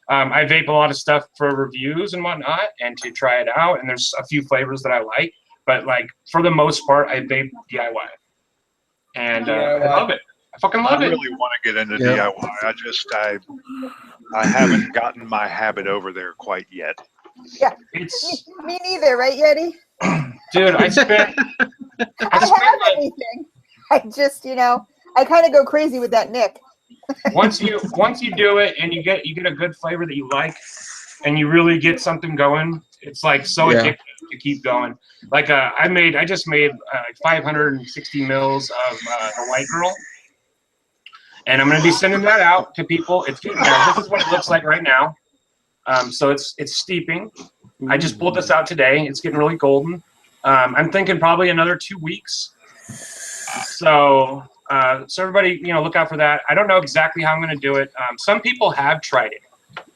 I vape a lot of stuff for reviews and whatnot and to try it out. And there's a few flavors that I like, but like for the most part, I vape DIY. And I love it. I fucking love it. I really want to get into DIY. I haven't gotten my habit over there quite yet. Yeah. It's Me neither, right, Yeti? dude. I spent. I have anything. I just, I kind of go crazy with that Nick. once you do it and you get a good flavor that you like, and you really get something going, it's like so addictive to keep going. Like I just made 560 mils of the White Girl, and I'm gonna be sending that out to people. It's getting there. This is what it looks like right now. So it's steeping. I just pulled this out today. It's getting really golden. I'm thinking probably another 2 weeks. So everybody, look out for that. I don't know exactly how I'm going to do it. Some people have tried it.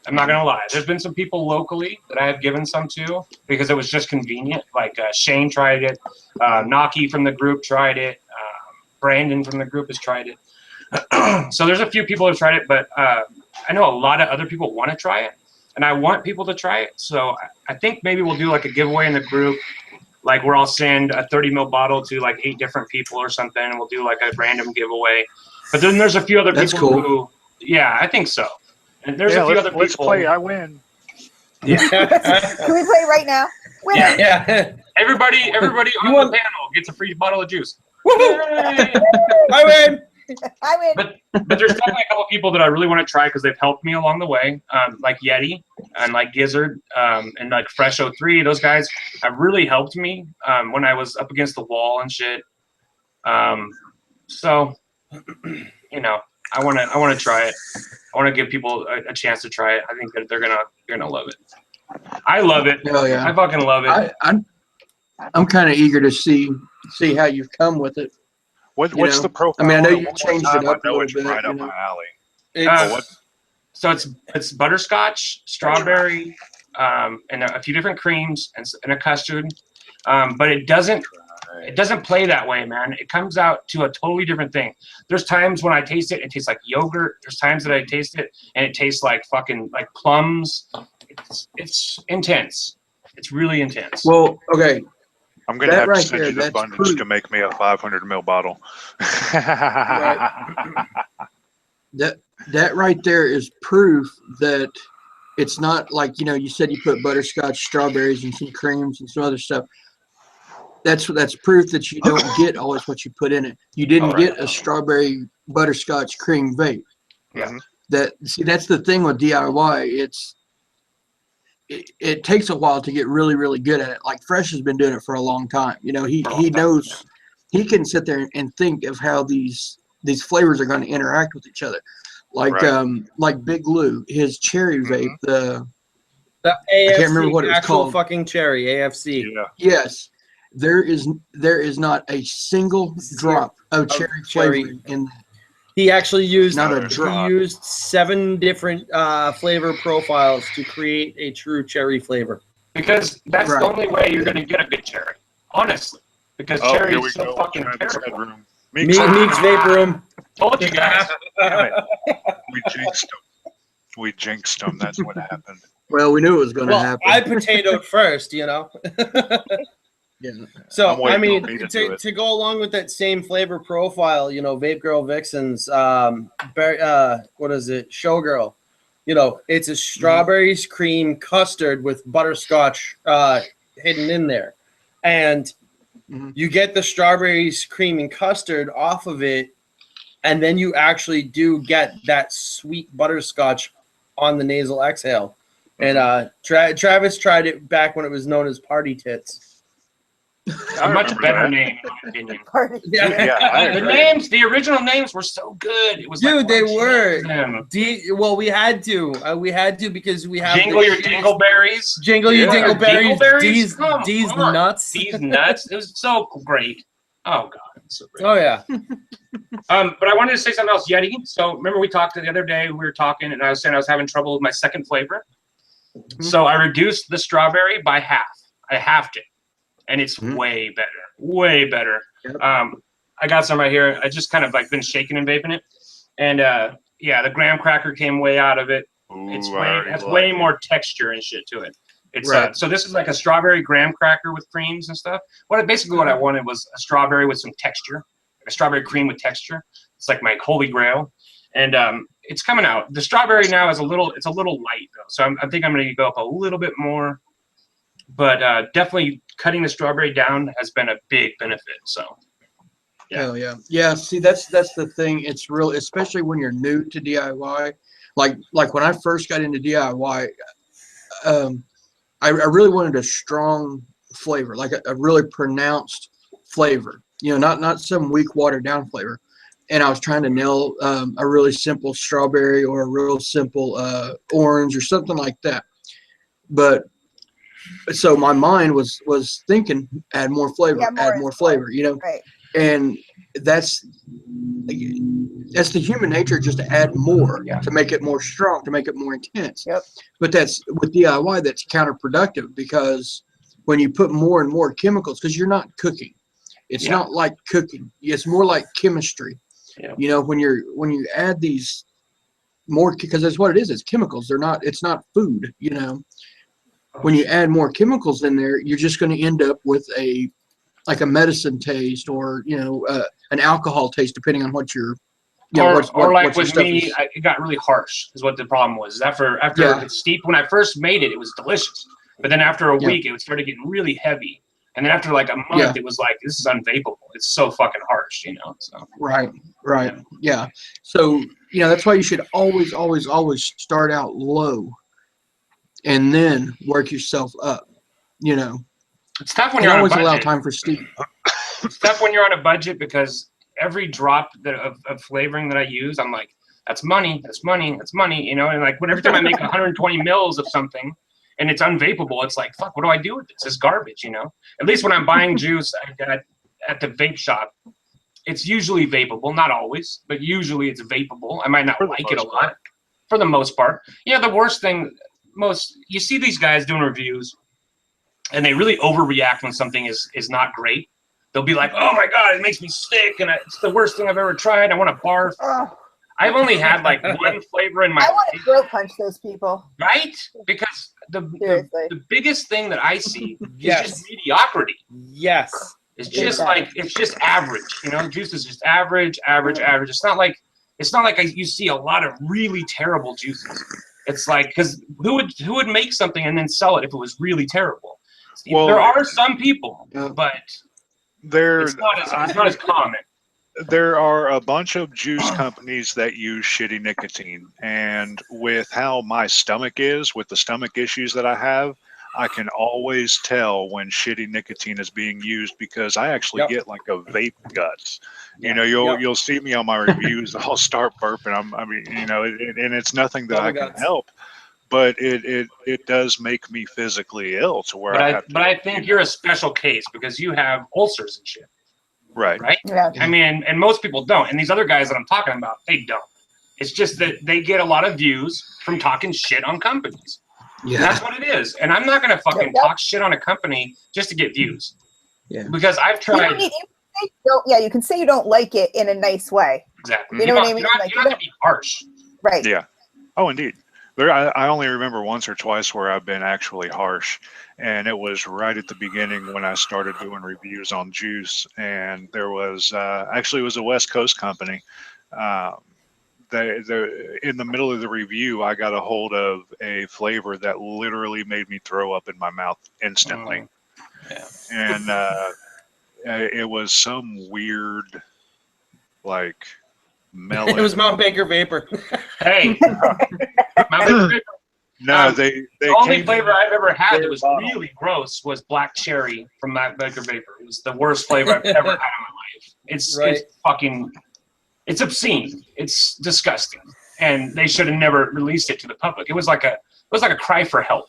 I'm not going to lie. There's been some people locally that I have given some to because it was just convenient. Like Shane tried it. Naki from the group tried it. Brandon from the group has tried it. So there's a few people who have tried it, but I know a lot of other people want to try it. And I want people to try it. So I think maybe we'll do like a giveaway in the group. Like where I'll send a 30 ml bottle to like 8 different people or something, and we'll do like a random giveaway. But then there's a few other people who, yeah, I think so. And there's a few other people. Let's play. I win. Yeah. Can we play right now? Winner. Yeah. Everybody on the panel gets a free bottle of juice. I win. I win. But there's definitely a couple people that I really want to try because they've helped me along the way, like Yeti and like Gizzard and like Fresh 03. Those guys have really helped me when I was up against the wall and shit. So, I want to try it. I want to give people a chance to try it. I think that they're gonna love it. I love it. Oh, yeah. I fucking love it. I'm kind of eager to see how you've come with it. What's the profile? I mean, I know on it you one more changed time? it up I know a it's little bit. right up my alley. So it's butterscotch, strawberry, and a few different creams and a custard. But it doesn't play that way, man. It comes out to a totally different thing. There's times when I taste it, it tastes like yogurt. There's times that I taste it and it tastes like fucking like plums. It's intense. It's really intense. Well, okay. I'm gonna have to right send there, you the that's abundance proof. to make me a 500 ml bottle. That right there is proof that it's not like, you said you put butterscotch, strawberries, and some creams and some other stuff. That's proof that you don't get always what you put in it. You didn't get a strawberry butterscotch cream vape. Yeah. That's the thing with DIY. It takes a while to get really, really good at it. Like Fresh has been doing it for a long time. He knows he can sit there and think of how these flavors are going to interact with each other. Like Big Lou, his cherry vape, the AFC, I can't remember what it was actual called. fucking cherry, AFC. Yeah. Yes. There is not a single drop of cherry flavor in that. He actually used Not a drop. He used 7 different flavor profiles to create a true cherry flavor. Because that's the only way you're going to get a good cherry, honestly. Because cherry here we is so go. fucking Travis' terrible. headroom. Meek's Vape Room. Told you guys. Damn it. We jinxed them. That's what happened. Well, we knew it was going to happen. I potatoed first, Yeah. So I'm waiting I mean, for me to do it. to go along with that same flavor profile, Vape Girl Vixens, what is it, Showgirl? It's a strawberries cream custard with butterscotch hidden in there, and you get the strawberries cream and custard off of it, and then you actually do get that sweet butterscotch on the nasal exhale. And Travis tried it back when it was known as Party Tits. A much better name, in my opinion. The original names were so good. It was they were. We had to because we have Jingle your dingleberries. Jingle your dingleberries. These nuts. These nuts. It was so great. Oh god, it's so great. Oh yeah. But I wanted to say something else, Yeti. So remember we talked the other day. We were talking, and I was saying I was having trouble with my second flavor. So I reduced the strawberry by half. I halved it. And it's way better. Yep. I got some right here. I just kind of been shaking and vaping it. And the graham cracker came way out of it. It's way more texture and shit to it. It's so this is like a strawberry graham cracker with creams and stuff. What I wanted was a strawberry with some texture, a strawberry cream with texture. It's like my holy grail. And it's coming out. The strawberry now is it's a little light though. So I think I'm going to go up a little bit more but definitely cutting the strawberry down has been a big benefit. So. Yeah. Hell yeah. Yeah. See, that's the thing. It's real, especially when you're new to DIY. Like when I first got into DIY, I really wanted a strong flavor, like a really pronounced flavor. You know, not some weak watered down flavor. And I was trying to nail a really simple strawberry or a real simple orange or something like that. But so my mind was thinking, add more flavor, add more flavor, you know. Right. And that's the human nature, just to add more, to make it more strong, to make it more intense. Yep. But that's with DIY, that's counterproductive, because when you put more and more chemicals, because you're not cooking, it's not like cooking. It's more like chemistry. Yeah. You know, when you add these more, because that's what it is. It's chemicals. It's not food. You know, when you add more chemicals in there, you're just going to end up with a medicine taste, or an alcohol taste, depending on what you're. Or like with me, it got really harsh. Is what the problem was. After it's steeped, when I first made it, it was delicious. But then after a week, it started getting really heavy. And then after like a month, it was like, this is unvapable. It's so fucking harsh, you know. So right. Yeah. So that's why you should always start out low, and then work yourself up. You know. It's tough when you're on a budget. Allow time for steep. It's tough when you're on a budget, because every drop of flavoring that I use, I'm like, that's money, you know. And like every time I make 120 mils of something and it's unvapable, it's like, fuck, what do I do with this? It's garbage, you know. At least when I'm buying juice at the vape shop, it's usually vapable, not always, but usually it's vapable. I might not like it a lot, for the most part. Yeah, the worst thing, you see these guys doing reviews, and they really overreact when something is not great. They'll be like, oh my God, it makes me sick, and it's the worst thing I've ever tried. I want to barf. Oh. I've only had like one flavor in my life. I want to throat punch those people. Right? Because the biggest thing that I see is just mediocrity. Yes. It's just average. You know, juice is just average. It's not like you see a lot of really terrible juices. It's like, because who would make something and then sell it if it was really terrible? Well, there are some people, but it's not as common. There are a bunch of juice companies that use shitty nicotine, and with how my stomach is, with the stomach issues that I have, I can always tell when shitty nicotine is being used, because I actually get like a vape guts. You know, you'll see me on my reviews. I'll start burping. And it's nothing that I can help, but it does make me physically ill to where I think you're a special case, because you have ulcers and shit. Right. Yeah. I mean, and most people don't. And these other guys that I'm talking about, they don't. It's just that they get a lot of views from talking shit on companies. Yeah. That's what it is. And I'm not going to fucking talk shit on a company just to get views. Yeah. Because I've tried. You can say you don't like it in a nice way. Exactly. You know what I mean? You don't have to be harsh. Right. Yeah. Oh, indeed. I only remember once or twice where I've been actually harsh, and it was right at the beginning when I started doing reviews on juice. And there was it was a West Coast company. In the middle of the review, I got a hold of a flavor that literally made me throw up in my mouth instantly. And it was some weird, like, melon. It was Mount Baker Vapor. Hey, Mount Baker Vapor. No, the only flavor I've ever had that was really gross was black cherry from Mount Baker Vapor. It was the worst flavor I've ever had in my life. It's obscene. It's disgusting, and they should have never released it to the public. It was like a cry for help.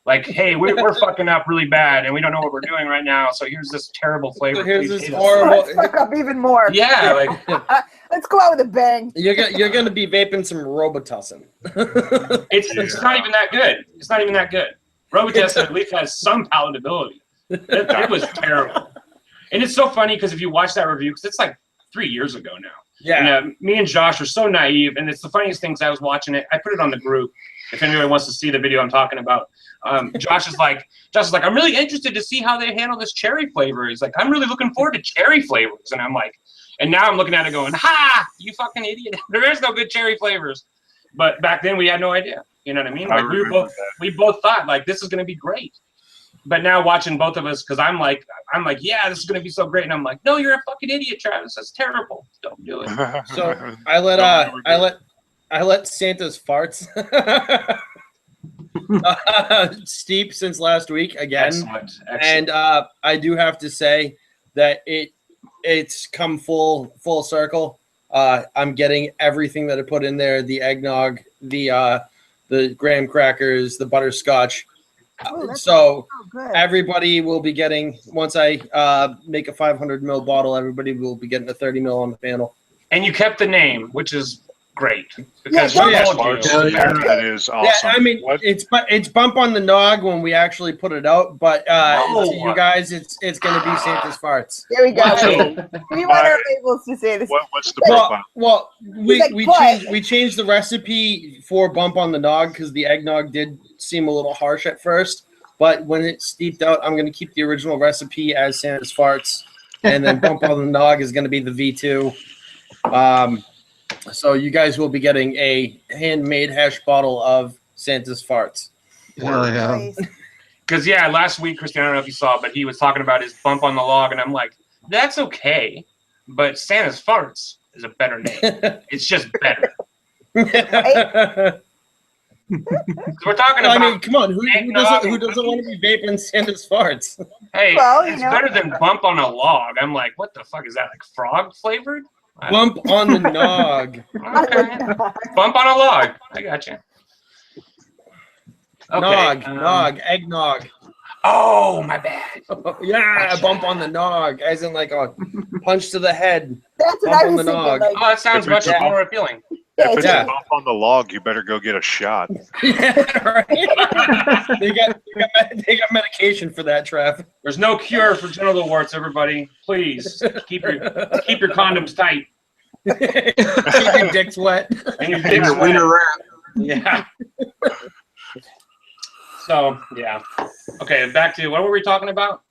Like, hey, we're fucking up really bad, and we don't know what we're doing right now. So here's this terrible flavor. Here's this horrible. Let's fuck up even more. Yeah, like let's go out with a bang. You're gonna be vaping some Robitussin. It's not even that good. It's not even that good. Robitussin at least has some palatability. It was terrible, and it's so funny because if you watch that review, because it's like 3 years ago now. Yeah. And, me and Josh are so naive, and it's the funniest things. I was watching it. I put it on the group. If anybody wants to see the video I'm talking about, Josh is like, I'm really interested to see how they handle this cherry flavor. He's like, I'm really looking forward to cherry flavors, and I'm like, and now I'm looking at it going, ha, you fucking idiot. There is no good cherry flavors. But back then we had no idea. You know what I mean? Like we both thought like this is gonna be great. But now watching both of us, because I'm like, yeah, this is gonna be so great, and I'm like, no, you're a fucking idiot, Travis. That's terrible. Don't do it. So I let Santa's farts steep since last week again. Excellent. And I do have to say that it's come full circle. I'm getting everything that I put in there: the eggnog, the graham crackers, the butterscotch. So good. everybody will be getting, once I make a 500 ml bottle, everybody will be getting a 30 ml on the panel. And you kept the name, which is great. Yeah, Because that is awesome. Yeah, I mean, it's bump on the nog when we actually put it out, but to you guys, it's going to be Santa's farts. There we go. Wow. We want our labels to say this. What's the profile? Well, like, we changed the recipe for bump on the nog because the eggnog did seem a little harsh at first, but when it steeped out, I'm going to keep the original recipe as Santa's farts, and then bump on the nog is going to be the V2. So you guys will be getting a handmade hash bottle of Santa's farts. Hell yeah. Nice. Because, yeah, last week, Christian, I don't know if you saw, but he was talking about his bump on the log, and I'm like, that's okay, but Santa's farts is a better name. It's just better. We're talking about. I mean, come on, who doesn't want to be vaping Santa's farts? Hey, Well, it's better than bump on a log. I'm like, what the fuck is that? Like frog flavored? Bump on the nog. Okay. Bump on a log. I got you. Okay, Nog, eggnog. Oh, my bad. Yeah, bump on the nog, as in like a punch to the head. That's what Bump I on was the thinking. nog. Like, Oh, that sounds much more appealing. If it's Yeah. a bump on the log, you better go get a shot. Yeah, right. they got medication for that, Trav. There's no cure for genital warts, everybody. Please keep your condoms tight Keep your dicks wet. and your And dicks your wet. wiener wrap. Yeah. So yeah. Okay, back to what were we talking about?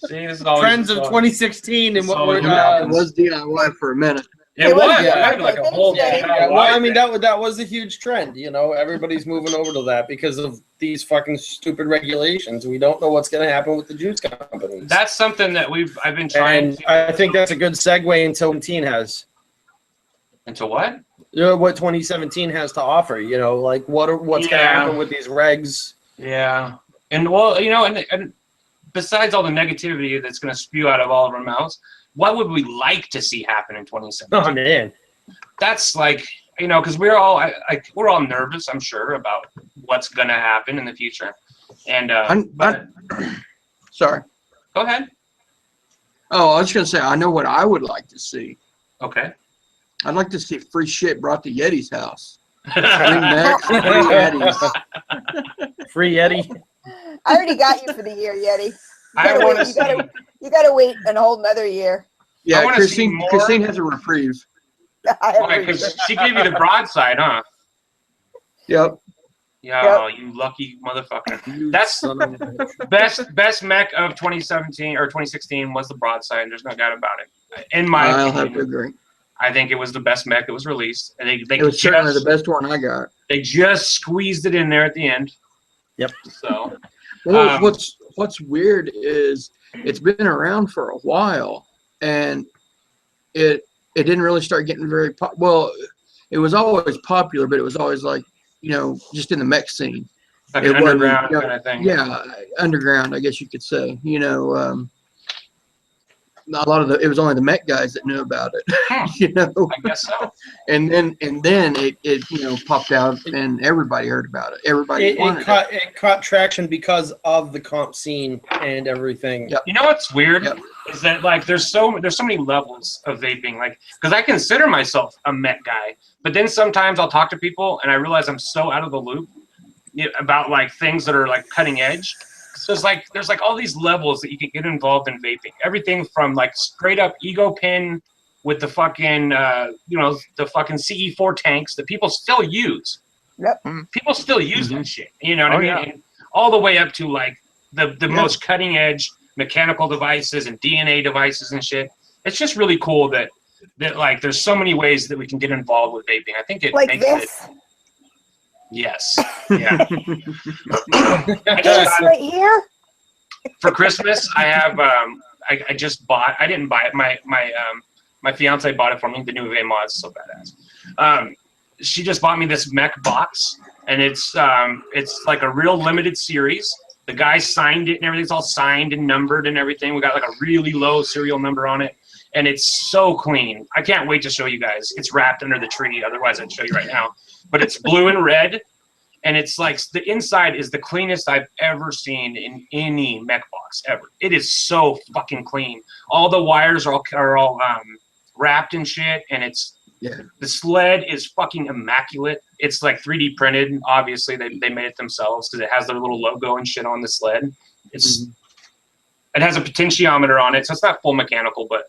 See, this is always Trends of 2016 and what So, we're It was DIY for a minute. It was. Yeah. I had like a whole. Yeah, well, I mean that was a huge trend. You know, everybody's moving over to that because of these fucking stupid regulations. We don't know what's going to happen with the juice companies. That's something that I've been trying. And I think that's a good segue into 2017 has. Into what? You know, what 2017 has to offer. You know, like what's going to happen with these regs. Yeah, and well, you know, and besides all the negativity that's going to spew out of all of our mouths, what would we like to see happen in 2017? Oh man, That's like, you know, because we're all nervous, I'm sure, about what's going to happen in the future. And Sorry. go ahead. Oh, I was going to say, I know what I would like to see. Okay. I'd like to see free shit brought to Yeti's house. Free Macs, free Yetis. free Yeti. I already got you for the year, Yeti. I want to You gotta wait a whole another year. Yeah, wanna see more. Christine has a reprieve. because she gave you the broadside, huh? Yep. Yeah, you lucky motherfucker. That's Son of a bitch. best mech of 2017 or 2016 was the broadside. There's no doubt about it. In my I'll have to opinion, agree. I think it was the best mech that was released. And It was certainly the best one I got. They just squeezed it in there at the end. Yep. So Well, what's weird is it's been around for a while, and it didn't really start getting very well. It was always popular, but it was always like, you know, just in the mech scene. like It an wasn't, underground you know, kind of thing. Yeah, underground, I guess you could say. You know, a lot of it was only the mech guys that knew about it. You know, I guess so. and then it you know popped out and everybody heard about it. Everybody wanted it. It caught traction because of the comp scene and everything. Yep. You know what's weird Yep. is that like there's so many levels of vaping. Like, because I consider myself a mech guy, but then sometimes I'll talk to people and I realize I'm so out of the loop about like things that are like cutting edge. So it's like there's like all these levels that you can get involved in vaping. Everything from like straight up ego pin with the fucking you know, the fucking CE4 tanks that people still use. Yep. People still use that shit. You know what I mean? yeah. And all the way up to like the most cutting edge mechanical devices and DNA devices and shit. It's just really cool that like there's so many ways that we can get involved with vaping. I think it Like makes this. Yes. Yeah. I just This got, right here. for Christmas, I have I just bought. I didn't buy it. My fiance bought it for me. The new Vape mod is so badass. She just bought me this mech box, and it's like a real limited series. The guy signed it and everything's all signed and numbered and everything. We got like a really low serial number on it, and it's so clean. I can't wait to show you guys. It's wrapped under the tree. Otherwise, I'd show you right now. But it's blue and red, and it's like the inside is the cleanest I've ever seen in any mech box ever. It is so fucking clean. All the wires are all wrapped in shit, and it's the sled is fucking immaculate. It's like 3D printed. Obviously, they made it themselves because it has their little logo and shit on the sled. It's it has a potentiometer on it, so it's not full mechanical, but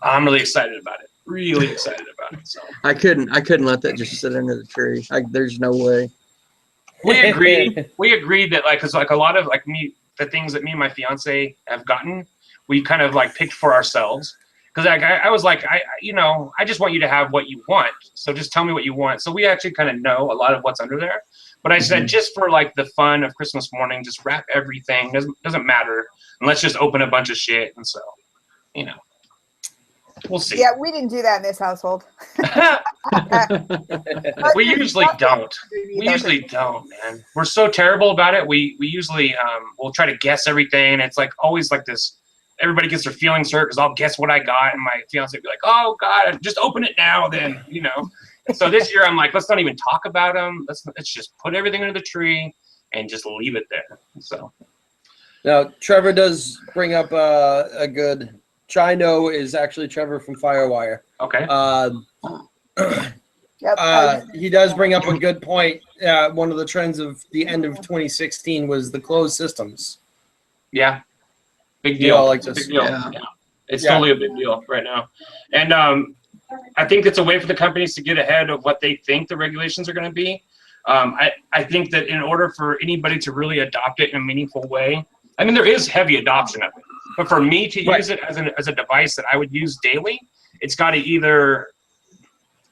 I'm really excited about it. Really excited about it. So I couldn't let that just sit under the tree. There's no way. we agreed. We agreed that because a lot of the things that me and my fiance have gotten, we kind of picked for ourselves. Because I was like, I just want you to have what you want. So just tell me what you want. So we actually kind of know a lot of what's under there. But I said, just for the fun of Christmas morning, just wrap everything. Doesn't matter. And let's just open a bunch of shit. And so, we'll see. Yeah, we didn't do that in this household. We usually don't. We usually don't, man. We're so terrible about it. We usually we'll try to guess everything. It's always this. Everybody gets their feelings hurt because I'll guess what I got, and my fiance would be like, "Oh God, just open it now." Then So this year I'm like, let's not even talk about them. Let's just put everything under the tree and just leave it there. So now Trevor does bring up a good. Chino is actually Trevor from Firewire. Okay. He does bring up a good point. One of the trends of the end of 2016 was the closed systems. Yeah. Big deal. Big deal. Yeah. It's totally a big deal right now. And I think it's a way for the companies to get ahead of what they think the regulations are going to be. I think that in order for anybody to really adopt it in a meaningful way, I mean, there is heavy adoption of it. But for me to use it as a device that I would use daily, it's got to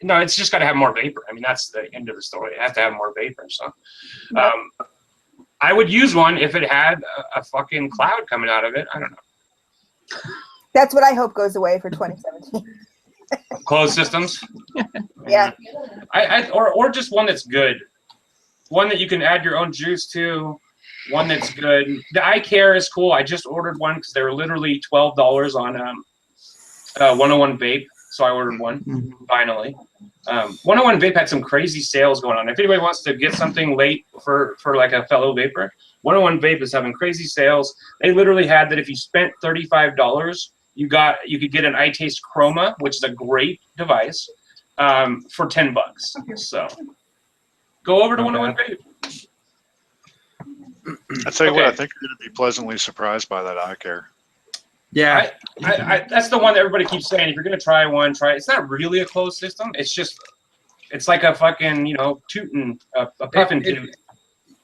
it's just got to have more vapor. I mean, that's the end of the story. It has to have more vapor. So I would use one if it had a fucking cloud coming out of it. I don't know. That's what I hope goes away for 2017. Closed systems? Yeah. Or just one that's good. One that you can add your own juice to. One that's good. The eye care is cool. I just ordered one because they were literally $12 on 101 Vape. So I ordered one, finally. 101 Vape had some crazy sales going on. If anybody wants to get something late for a fellow vapor, 101 Vape is having crazy sales. They literally had that if you spent $35, you could get an iTaste Chroma, which is a great device, for $10. So go over to 101 Vape. I tell you what, I think you're going to be pleasantly surprised by that eye care. Yeah, I that's the one that everybody keeps saying. If you're gonna try one, try it. It's not really a closed system. It's like a fucking tootin', a puffin' toot.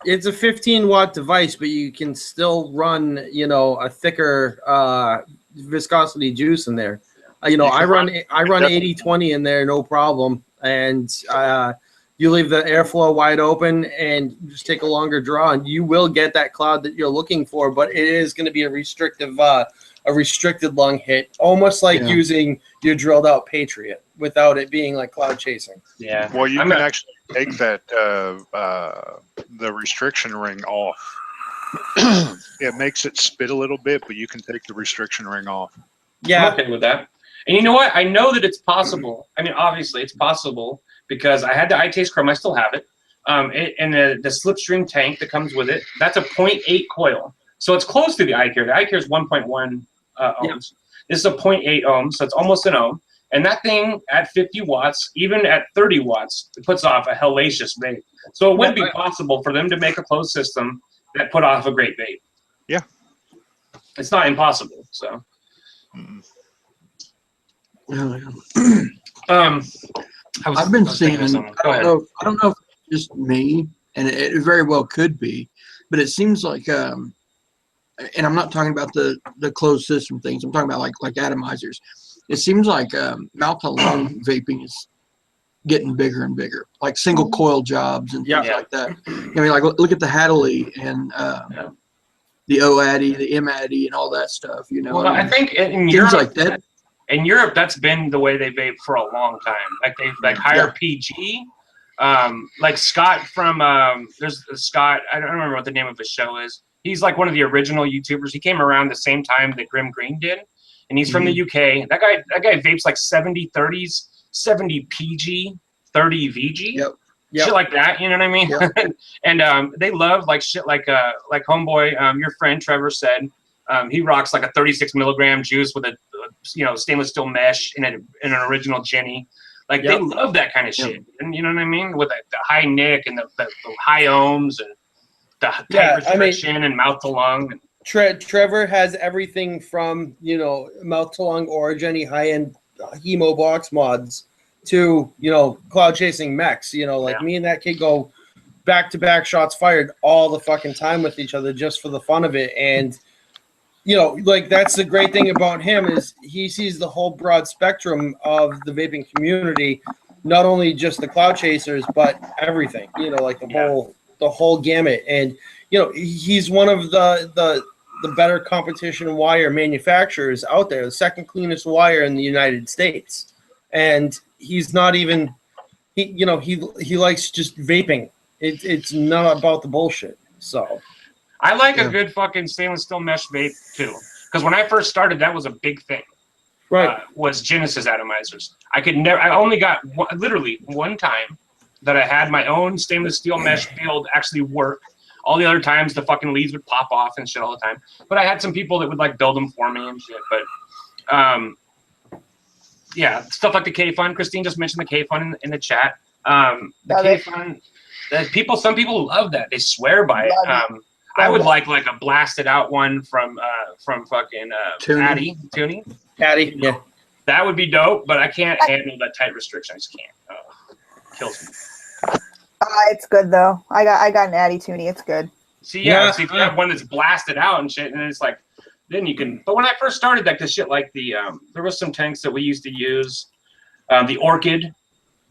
It's a 15-watt device, but you can still run a thicker viscosity juice in there. I run 80/20 in there, no problem, and you leave the airflow wide open and just take a longer draw, and you will get that cloud that you're looking for. But it is going to be a restricted lung hit, almost like using your drilled out Patriot without it being like cloud chasing. Yeah. Well, you can actually take that the restriction ring off. It makes it spit a little bit, but you can take the restriction ring off. Yeah. I'm okay with that. And you know what? I know that it's possible. I mean, obviously it's possible because I had the iTaste Chrome. I still have it. And the slipstream tank that comes with it, that's a 0.8 coil. So it's close to the eye care. The eye care is 1.1 ohms. This is a 0.8 ohm, so it's almost an ohm. And that thing at 50 watts, even at 30 watts, it puts off a hellacious vape. So it would be possible for them to make a closed system that put off a great vape. Yeah. It's not impossible. So. I've been seeing. I don't know if it's just me, and it very well could be, but it seems like, and I'm not talking about the closed system things. I'm talking about like atomizers. It seems like mouth to lung vaping getting bigger and bigger, like single coil jobs and things Yeah. like that. I mean, like look at the Hadley and the O-Addy, the M-Addy, and all that stuff. You know, Well, I think in things Europe, like that. in Europe, that's been the way they vape for a long time. Like they higher PG. Like Scott from there's Scott. I don't remember what the name of his show is. He's like one of the original YouTubers. He came around the same time that Grim Green did, and he's from the UK. That guy vapes like 70 30s, 70 PG, 30 VG. Yep. Shit like that, you know what I mean? Yep. And they love like shit like homeboy, your friend Trevor said, he rocks like a 36 milligram juice with a stainless steel mesh in an original Jenny. Like they love that kind of shit, and you know what I mean, with the high nick and the high ohms and the tight restriction and mouth to lung. Trevor has everything from mouth to lung Origin high end hemo box mods to cloud chasing mechs. Me and that kid go back to back shots fired all the fucking time with each other just for the fun of it. And that's the great thing about him is he sees the whole broad spectrum of the vaping community, not only just the cloud chasers but everything. The whole gamut. And he's one of the better competition wire manufacturers out there, the second cleanest wire in the United States. And he's not even he likes just vaping. It's not about the bullshit. So I like a good fucking stainless steel mesh vape too, because when I first started, that was a big thing. Right, was Genesis atomizers. I only got literally one time that I had my own stainless steel mesh build actually work. All the other times, the fucking leads would pop off and shit all the time. But I had some people that would like build them for me and shit. But yeah, stuff like the K-Fun. Christine just mentioned the K-Fun in the chat. The K-Fun. Some people love that. They swear by it. I would like a blasted out one from fucking Tuning. Patty, yeah. That would be dope, but I can't handle that tight restriction. I just can't. Kills me. It's good though. I got an Addy Toonie. It's good. See, if you have one that's blasted out and shit, and it's like, then you can. But when I first started, like the shit, like there was some tanks that we used to use, the Orchid,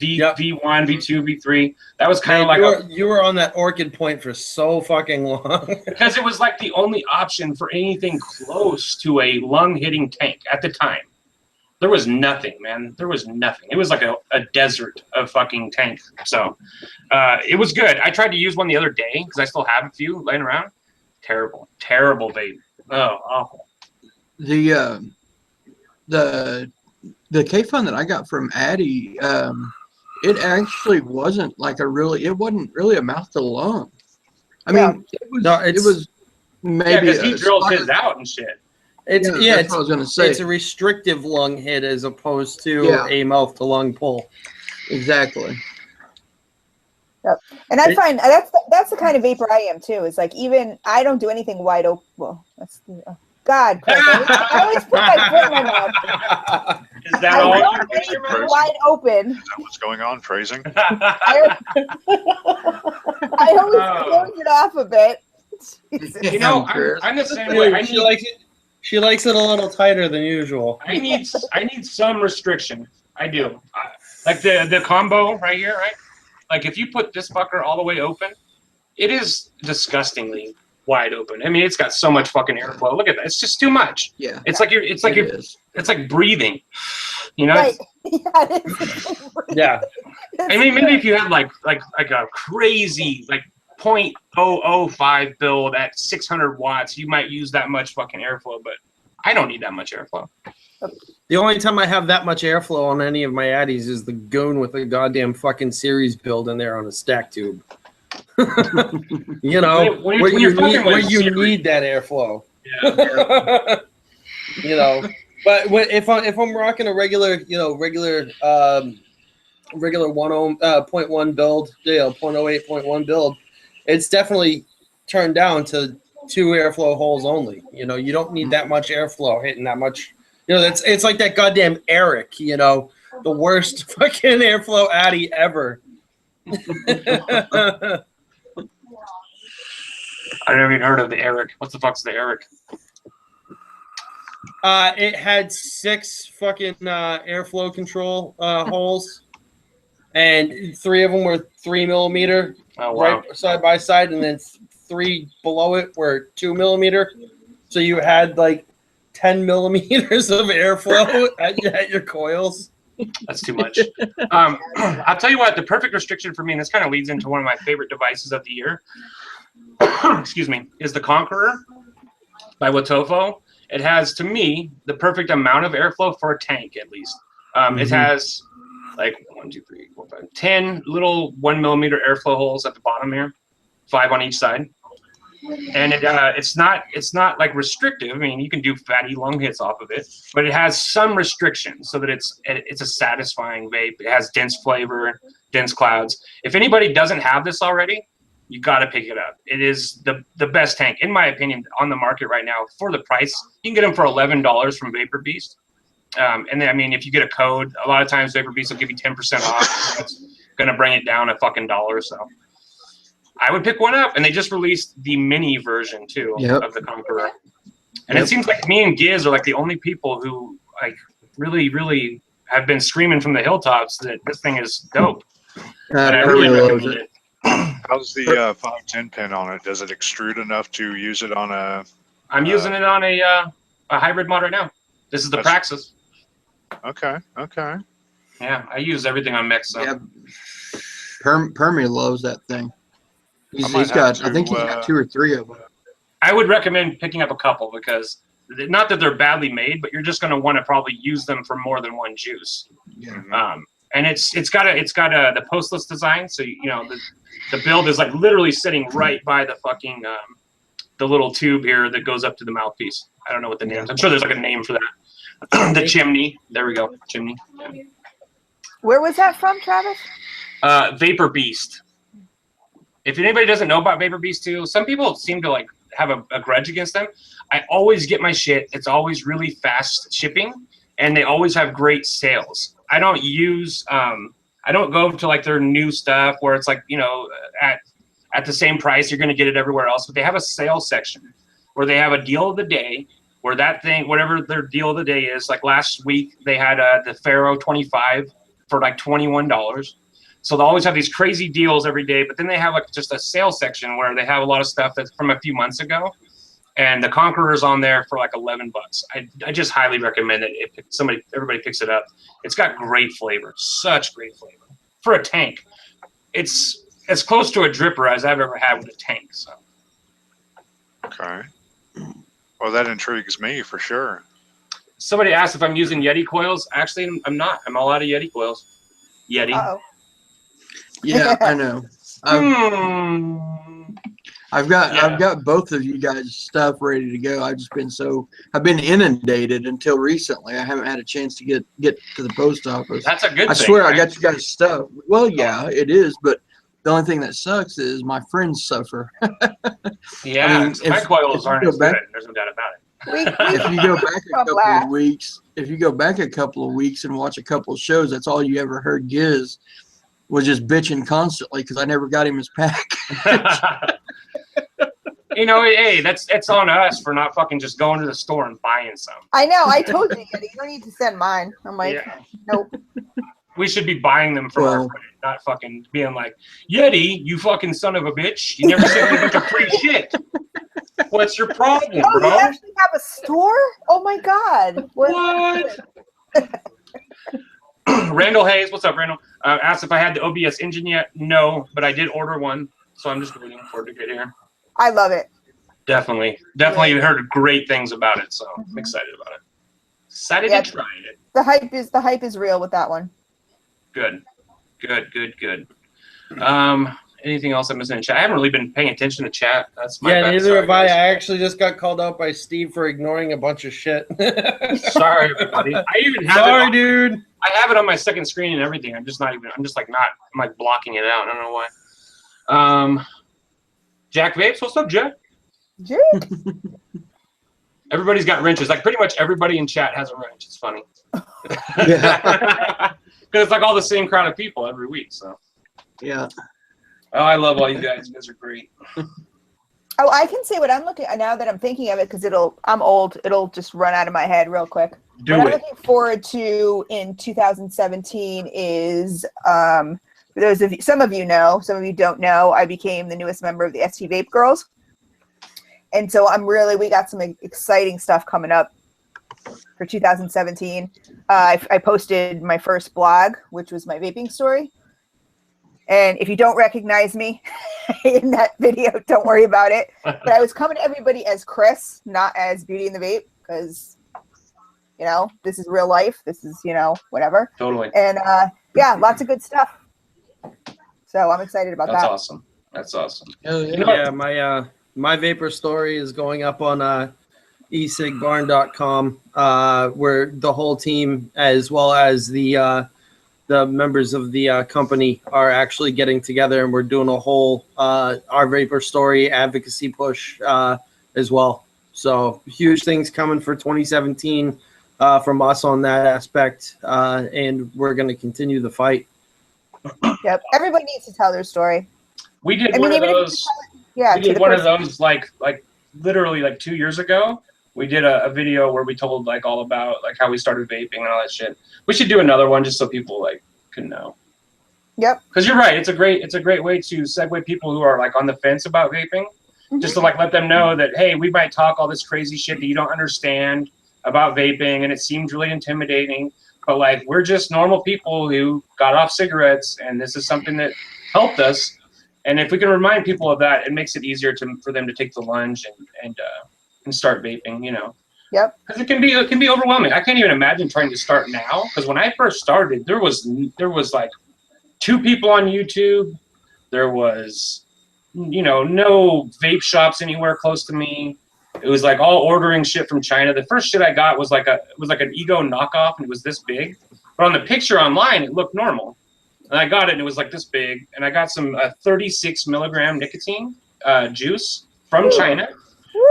V1, V2, V3. That was kind of like you were on that Orchid point for so fucking long because it was like the only option for anything close to a lung hitting tank at the time. There was nothing, man. There was nothing. It was like a desert of fucking tank. So it was good. I tried to use one the other day because I still have a few laying around. Terrible vape. Oh, awful. The K-Fun that I got from Addy, it actually wasn't it wasn't really a mouth to lung. I mean, it was maybe because he drills his out and shit. That's what I was gonna say. It's a restrictive lung hit as opposed to a mouth to lung pull. Exactly. Yep. And I find that's the kind of vapor I am too. It's like even I don't do anything wide open. Well, that's God, Chris, I always put my foot in my mouth. Is that all? Wide open. Is that what's going on? Phrasing. I always close it off a bit. I'm the same way. She likes it a little tighter than usual. I need some restriction. I do. Like the combo right here, right? Like if you put this fucker all the way open, it is disgustingly wide open. I mean, it's got so much fucking airflow. Look at that. It's just too much. Yeah. It's like breathing. Right. Yeah. I mean, maybe if you had like a crazy like 0.005 build at 600 watts, you might use that much fucking airflow, but I don't need that much airflow. The only time I have that much airflow on any of my Addies is the goon with a goddamn fucking series build in there on a stack tube. Where you need that airflow. Yeah. But if I'm rocking a regular 1 ohm 0.1 build, 0.08 0.1 build, it's definitely turned down to 2 airflow holes only. You don't need that much airflow hitting that much. It's like that goddamn Eric. The worst fucking airflow Addy ever. I never even heard of the Eric. What the fuck's the Eric? It had 6 fucking airflow control holes. and 3 of them were 3 millimeter, Oh, wow. right side by side, and then 3 below it were 2 millimeter. So you had like 10 millimeters of airflow at your coils. That's too much. I'll tell you what, the perfect restriction for me, and this kind of leads into one of my favorite devices of the year, excuse me, is the Conqueror by Watofo. It has, to me, the perfect amount of airflow for a tank, at least. It has like 1, 2, 3, 4, 5, 10 little 1 millimeter airflow holes at the bottom here, 5 on each side. And it's not like restrictive. I mean, you can do fatty lung hits off of it, but it has some restrictions so that it's a satisfying vape. It has dense flavor, dense clouds. If anybody doesn't have this already, you got to pick it up. It is the best tank, in my opinion, on the market right now for the price. You can get them for $11 from Vapor Beast. And then, I mean, if you get a code, a lot of times Vapor Beast will give you 10% off. That's going to bring it down a fucking $1. So I would pick one up. And they just released the mini version, too, of the Conqueror. And it seems like me and Giz are like the only people who like really, really have been screaming from the hilltops that this thing is dope. And I really recommend it. How's the 510 pin on it? Does it extrude enough to use it on a? I'm using it on a hybrid mod right now. This is the Praxis. Okay. Okay. Yeah, I use everything on mix. So. Yeah, Permy loves that thing. He's got, I think he's got 2 or 3 of them. I would recommend picking up a couple because not that they're badly made, but you're just going to want to probably use them for more than one juice. Yeah. And it's got the postless design, so you know the build is like literally sitting right by the fucking the little tube here that goes up to the mouthpiece. I don't know what the name is. I'm sure there's like a name for that. The chimney. There we go. Chimney. Yeah. Where was that from, Travis? Vapor Beast. If anybody doesn't know about Vapor Beast too, some people seem to like have a grudge against them. I always get my shit. It's always really fast shipping, and they always have great sales. I don't use I don't go to like their new stuff where it's like, you know, at the same price you're going to get it everywhere else, but they have a sales section where they have a deal of the day where that thing, whatever their deal of the day is, like last week they had the Pharaoh 25 for like $21. So they always have these crazy deals every day, but then they have like just a sales section where they have a lot of stuff that's from a few months ago. And the Conqueror's on there for like $11. I just highly recommend it if everybody picks it up. It's got great flavor, such great flavor for a tank. It's as close to a dripper as I've ever had with a tank. So. Okay. Well, that intrigues me for sure. Somebody asked if I'm using Yeti coils. Actually, I'm not. I'm all out of Yeti coils. Yeti. Uh-oh. Yeah, I know. I've got both of you guys' stuff ready to go. I've been inundated until recently. I haven't had a chance to get to the post office. That's a good thing. I swear I got you guys' stuff. Well, yeah, it is, but the only thing that sucks is my friends suffer. Yeah, I mean, my coils aren't as good. There's no doubt about it. If you go back a couple of weeks and watch a couple of shows, that's all you ever heard Giz was just bitching constantly because I never got him his pack. You know, hey, it's on us for not fucking just going to the store and buying some. I know. I told you, Yeti, you don't need to send mine. I'm like, nope. We should be buying them from our friend, not fucking being like, Yeti, you fucking son of a bitch. You never sent me a bunch of free shit. What's your problem, bro? You actually have a store? Oh, my God. What? Randall Hayes, what's up, Randall? Asked if I had the OBS engine yet. No, but I did order one, so I'm just waiting for it to get here. I love it. Definitely heard great things about it, so I'm excited about it. Excited to try it. The hype is real with that one. Good. Anything else I'm missing in chat? I haven't really been paying attention to chat. That's my bad. Neither have I. I actually just got called out by Steve for ignoring a bunch of shit. Sorry, everybody. I even have Sorry, dude. I have it on my second screen and everything. I'm just like blocking it out. I don't know why. Jack Vapes, what's up, Jack? Jack. Everybody's got wrenches. Like pretty much everybody in chat has a wrench. It's funny. Yeah. Because it's like all the same crowd of people every week. So. Yeah. Oh, I love all you guys. You guys are great. Oh, I can say what I'm looking at now that I'm thinking of it because I'm old. It'll just run out of my head real quick. Do what I'm it. looking forward to in 2017 is, for those of you, some of you know, some of you don't know, I became the newest member of the ST Vape Girls. And so we got some exciting stuff coming up for 2017. I posted my first blog, which was my vaping story. And if you don't recognize me in that video, don't worry about it. But I was coming to everybody as Chris, not as Beauty and the Vape, because, you know, this is real life. This is, you know, whatever. Totally. And yeah, lots of good stuff. So I'm excited about That's that. awesome. That's awesome. Hell yeah. You know, Yeah, my vapor story is going up on esigbarn.com, where the whole team, as well as the members of the company, are actually getting together, and we're doing a whole our vapor story advocacy push as well. So huge things coming for 2017 from us on that aspect, and we're going to continue the fight. Yep. Everybody needs to tell their story. we did I one mean, of even if you those. tell it, yeah, We to did the one of person. those like literally like 2 years ago. We did a video where we told like all about like how we started vaping and all that shit. We should do another one just so people like can know. Yep. Because you're right, it's a great way to segue people who are like on the fence about vaping, just to like let them know that hey, we might talk all this crazy shit that you don't understand about vaping, and it seems really intimidating, but like we're just normal people who got off cigarettes, and this is something that helped us. And if we can remind people of that, it makes it easier for them to take the plunge and start vaping, you know. Yep. Because it can be overwhelming. I can't even imagine trying to start now. Because when I first started, there was like 2 people on YouTube. There was, you know, no vape shops anywhere close to me. It was like all ordering shit from China. The first shit I got was like an Ego knockoff, and it was this big. But on the picture online, it looked normal. And I got it, and it was like this big. And I got some 36 milligram nicotine juice from China.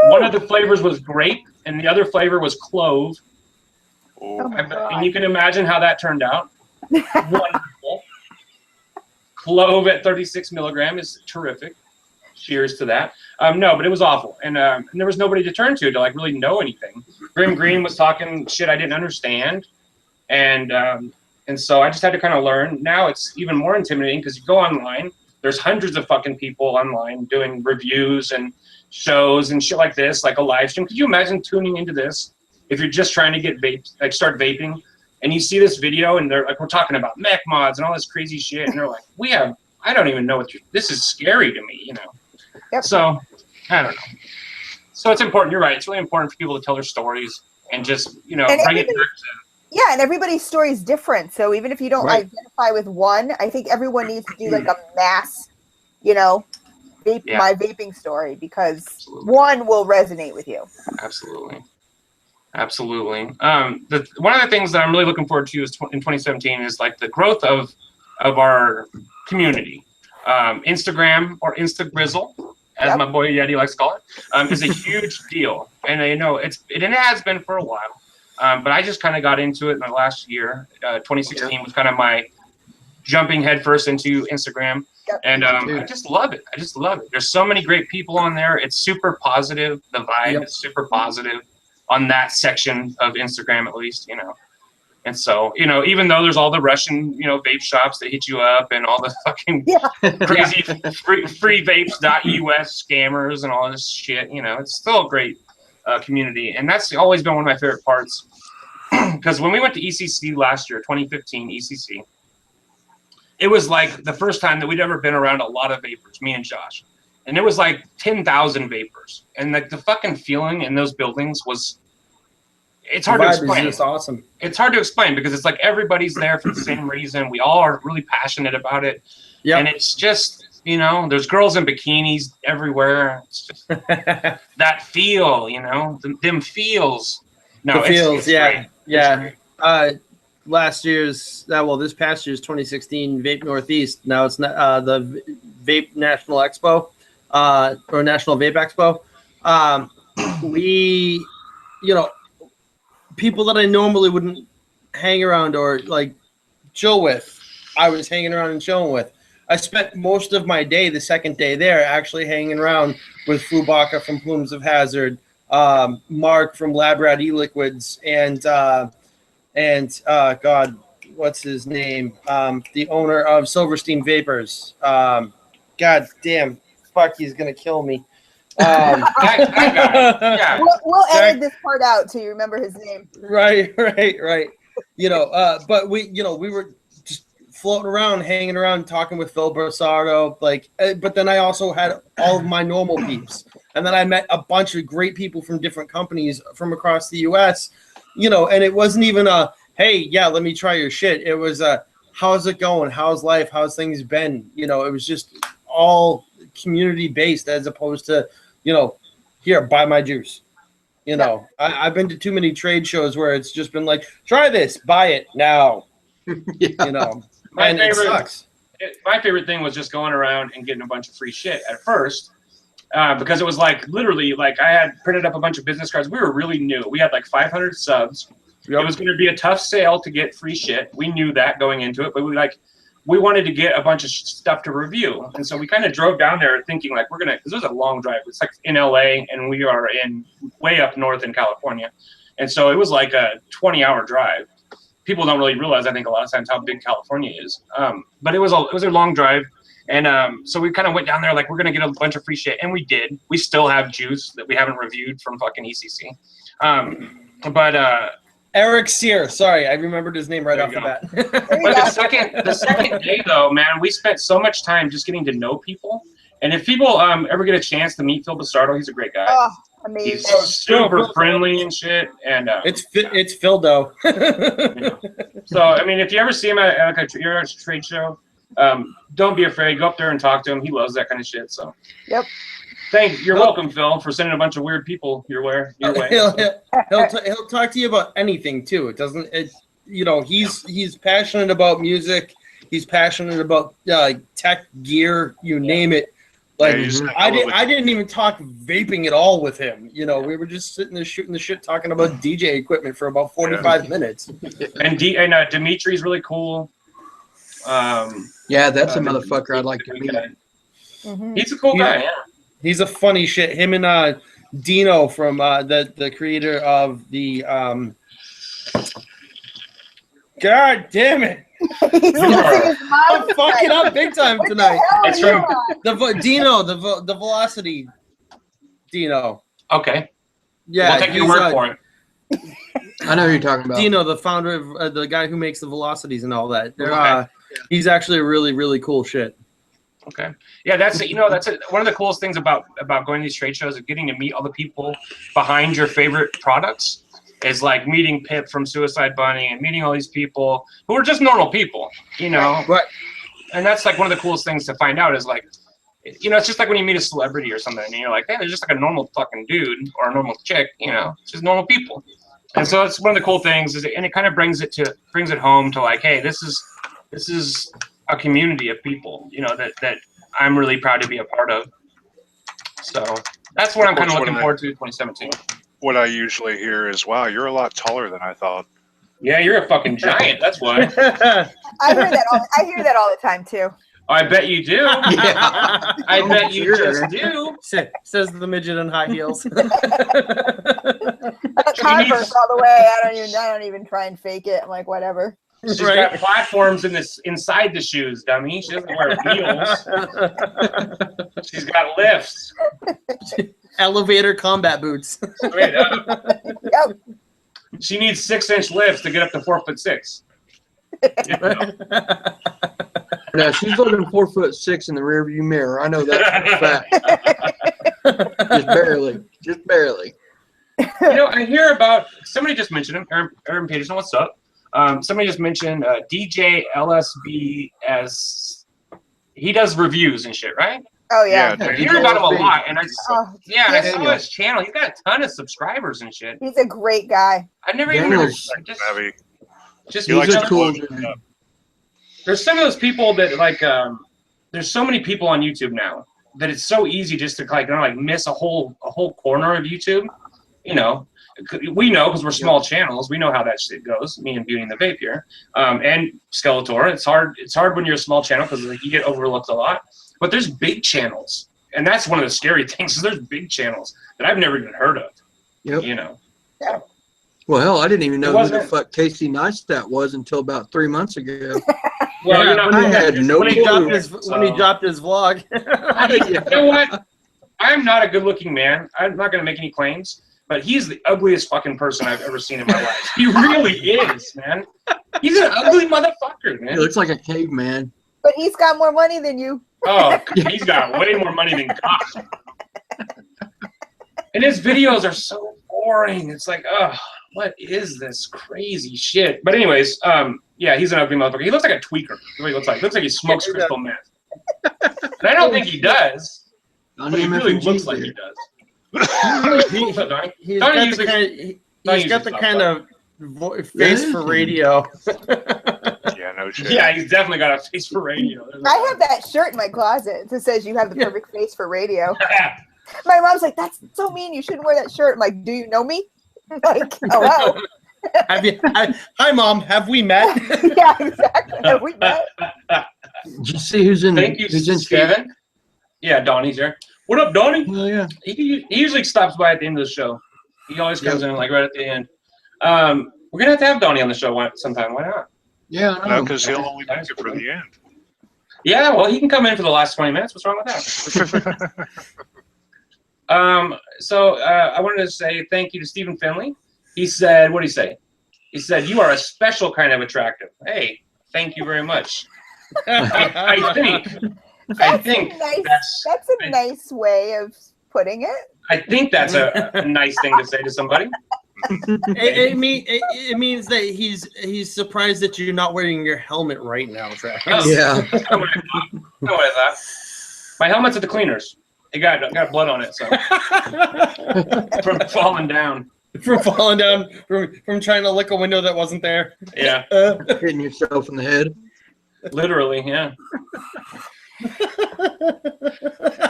One of the flavors was grape, and the other flavor was clove. Oh my God. And you can imagine how that turned out. Wonderful. Clove at 36 milligram is terrific. Cheers to that. No, but it was awful, and there was nobody to turn to like really know anything. Grim Green was talking shit I didn't understand, and so I just had to kind of learn. Now it's even more intimidating because you go online. There's hundreds of fucking people online doing reviews and shows and shit like this, like a live stream. Could you imagine tuning into this if you're just trying to get start vaping, and you see this video and they're like, we're talking about mech mods and all this crazy shit, and they're like, I don't even know what this is scary to me, you know. Yep. So I don't know. So it's important. You're right. It's really important for people to tell their stories and just, you know, And bring it back to. Yeah, and everybody's story is different. So even if you don't Right. identify with one, I think everyone needs to do like a mass, you know, my vaping story, because Absolutely. one will resonate with you. Absolutely. One of the things that I'm really looking forward to is in 2017 is like the growth of our community. Instagram, or Instagrizzle, as my boy Yeti likes to call it, is a huge deal. And you know, it has been for a while. But I just kind of got into it in the last year. 2016 was kind of my jumping headfirst into Instagram. Yep. And I just love it. There's so many great people on there. It's super positive. The vibe is super positive on that section of Instagram, at least, you know. And so, you know, even though there's all the Russian, you know, vape shops that hit you up and all the fucking crazy freevapes.us scammers and all this shit, you know, it's still a great community. And that's always been one of my favorite parts. Because when we went to ECC last year, 2015 ECC, it was like the first time that we'd ever been around a lot of vapors, me and Josh. And it was like 10,000 vapors. And like the fucking feeling in those buildings was, it's hard to explain. It's awesome. It's hard to explain because it's like everybody's there for the same reason. We all are really passionate about it. And it's just, you know, there's girls in bikinis everywhere. It's just that feel, you know, them feels. No, it's great. Yeah. Last year's, this past year's 2016 Vape Northeast. Now it's not the Vape National Expo, or National Vape Expo. We, you know, people that I normally wouldn't hang around or like chill with, I was hanging around and chilling with. I spent most of my day, the second day there, actually hanging around with Fubaka from Plumes of Hazard, Mark from Lab Rat E-Liquids, and and God, what's his name? The owner of Silverstein Vapors. God damn, fuck, he's gonna kill me. That guy. Yeah. We'll edit this part out so you remember his name. Right. But we were just floating around, hanging around, talking with Phil Broussardo, but then I also had all of my normal peeps. And then I met a bunch of great people from different companies from across the US, and it wasn't even a, hey, yeah, let me try your shit. It was a, how's it going? How's life? How's things been? It was just all community based as opposed to, here, buy my juice. I've been to too many trade shows where it's just been like, try this, buy it now. It sucks. My favorite thing was just going around and getting a bunch of free shit at first. Because it was literally I had printed up a bunch of business cards. We were really new. We had 500 subs. Yep. It was going to be a tough sale to get free shit. We knew that going into it, but we wanted to get a bunch of stuff to review. And so we kind of drove down there thinking we're going to, because it was a long drive. It's in LA and we are in way up north in California. And so it was a 20-hour drive. People don't really realize, I think, a lot of times how big California is. But it was a long drive. And so we kind of went down there we're going to get a bunch of free shit. And we did. We still have juice that we haven't reviewed from fucking ECC. But Eric Sear. Sorry, I remembered his name right off the bat. But the second day, though, man, we spent so much time just getting to know people. And if people ever get a chance to meet Phil Broussardo, he's a great guy. Oh, amazing. He's super friendly and shit. And it's Phildo. So, I mean, if you ever see him at a trade show, don't be afraid. Go up there and talk to him. He loves that kind of shit. So, yep. You're welcome, Phil, for sending a bunch of weird people your way. He'll talk to you about anything too. It doesn't. He's passionate about music. He's passionate about tech gear. You name it. I didn't even talk vaping at all with him. We were just sitting there shooting the shit, talking about DJ equipment for about 45 minutes. And Dimitri's really cool. That's a motherfucker I'd like to meet. Mm-hmm. He's a cool guy. Yeah. He's a funny shit. Him and Dino from the creator of the God damn it! I'm fucking up big time tonight. It's from the Velocity Dino. Okay. Yeah, we'll take your word for it. I know who you're talking about. Dino, the founder of the guy who makes the Velocities and all that. He's actually a really, really cool shit. Okay. Yeah, that's one of the coolest things about going to these trade shows is getting to meet all the people behind your favorite products. Is meeting Pip from Suicide Bunny and meeting all these people who are just normal people, Right. And that's one of the coolest things to find out is it's just when you meet a celebrity or something and you're hey, they're just a normal fucking dude or a normal chick, it's just normal people. And so it's one of the cool things and it kind of brings it home to hey, this is a community of people, that I'm really proud to be a part of. So that's what I'm kind of looking forward to 2017. What I usually hear is, wow, you're a lot taller than I thought. Yeah, you're a fucking giant. That's why. I hear that all the time too. Oh, I bet you do. Yeah. I bet you just do. Says the midget in high heels. Converse all the way. I don't even try and fake it. I'm whatever. She's got platforms inside the shoes, dummy. She doesn't wear heels. She's got lifts. Elevator combat boots. Straight up. Yep. She needs 6-inch lifts to get up to 4'6". No, she's looking 4'6" in the rearview mirror. I know that for a fact. Just barely. I hear about somebody just mentioned him, Aaron Peterson. What's up? Somebody just mentioned DJ LSB as he does reviews and shit, right? Oh yeah. I hear about him a lot, and I saw his channel. He's got a ton of subscribers and shit. He's a great guy. I've never even heard cool. There's some of those people that there's so many people on YouTube now that it's so easy just to miss a whole corner of YouTube. We know because we're small channels. We know how that shit goes. Me and Beauty and the Vape here, and Skeletor. It's hard when you're a small channel because you get overlooked a lot. But there's big channels, and that's one of the scary things. Is there's big channels that I've never even heard of. Yep. Yeah. Well, hell, I didn't even know who the wasn't- fuck Casey Neistat was until about 3 months ago. Well, Yeah, you know, I had no when he clue. dropped his vlog. You know what? I'm not a good-looking man. I'm not going to make any claims, but he's the ugliest fucking person I've ever seen in my life. He really is, man. He's an ugly motherfucker, He man. looks like a caveman. But he's got more money than you. Oh, he's got way more money than God. And his videos are so boring. It's like, oh, what is this crazy shit? But anyways, yeah, he's an ugly motherfucker. He looks like a tweaker. That's what he looks like. He looks like he smokes crystal meth. And I don't think he does, but he really looks like he does. What's up, Donnie? He's Donnie got usually- the kind, he's got the kind of face for radio. Yeah, no shit. Yeah, he's definitely got a face for radio. I have that shirt in my closet that says you have the perfect face for radio. My mom's like, that's so mean. You shouldn't wear that shirt. I'm like, do you know me? Like, hello. Hi, Mom. Have we met? Yeah, exactly. Have we met? Did you see who's in? Thank you, who's in Kevin. Yeah, Donnie's here. What up, Donnie? Oh yeah. He usually stops by at the end of the show. He always comes in like right at the end. We're gonna have to have Donnie on the show sometime. Why not? Yeah. I No, know. because he'll only make it for the end. Yeah, well, he can come in for the last 20 minutes. What's wrong with that? So I wanted to say thank you to Stephen Finley. He said, what did he say? He said, you are a special kind of attractive. Hey, thank you very much. I think That's a nice way of putting it. I think that's a nice thing to say to somebody. It means that he's surprised that you're not wearing your helmet right now, Travis. Oh. Yeah. No, what is that? My helmet's at the cleaners. It got blood on it, so from falling down. From falling down, from trying to lick a window that wasn't there. Yeah, Hitting yourself in the head. literally. Yeah. If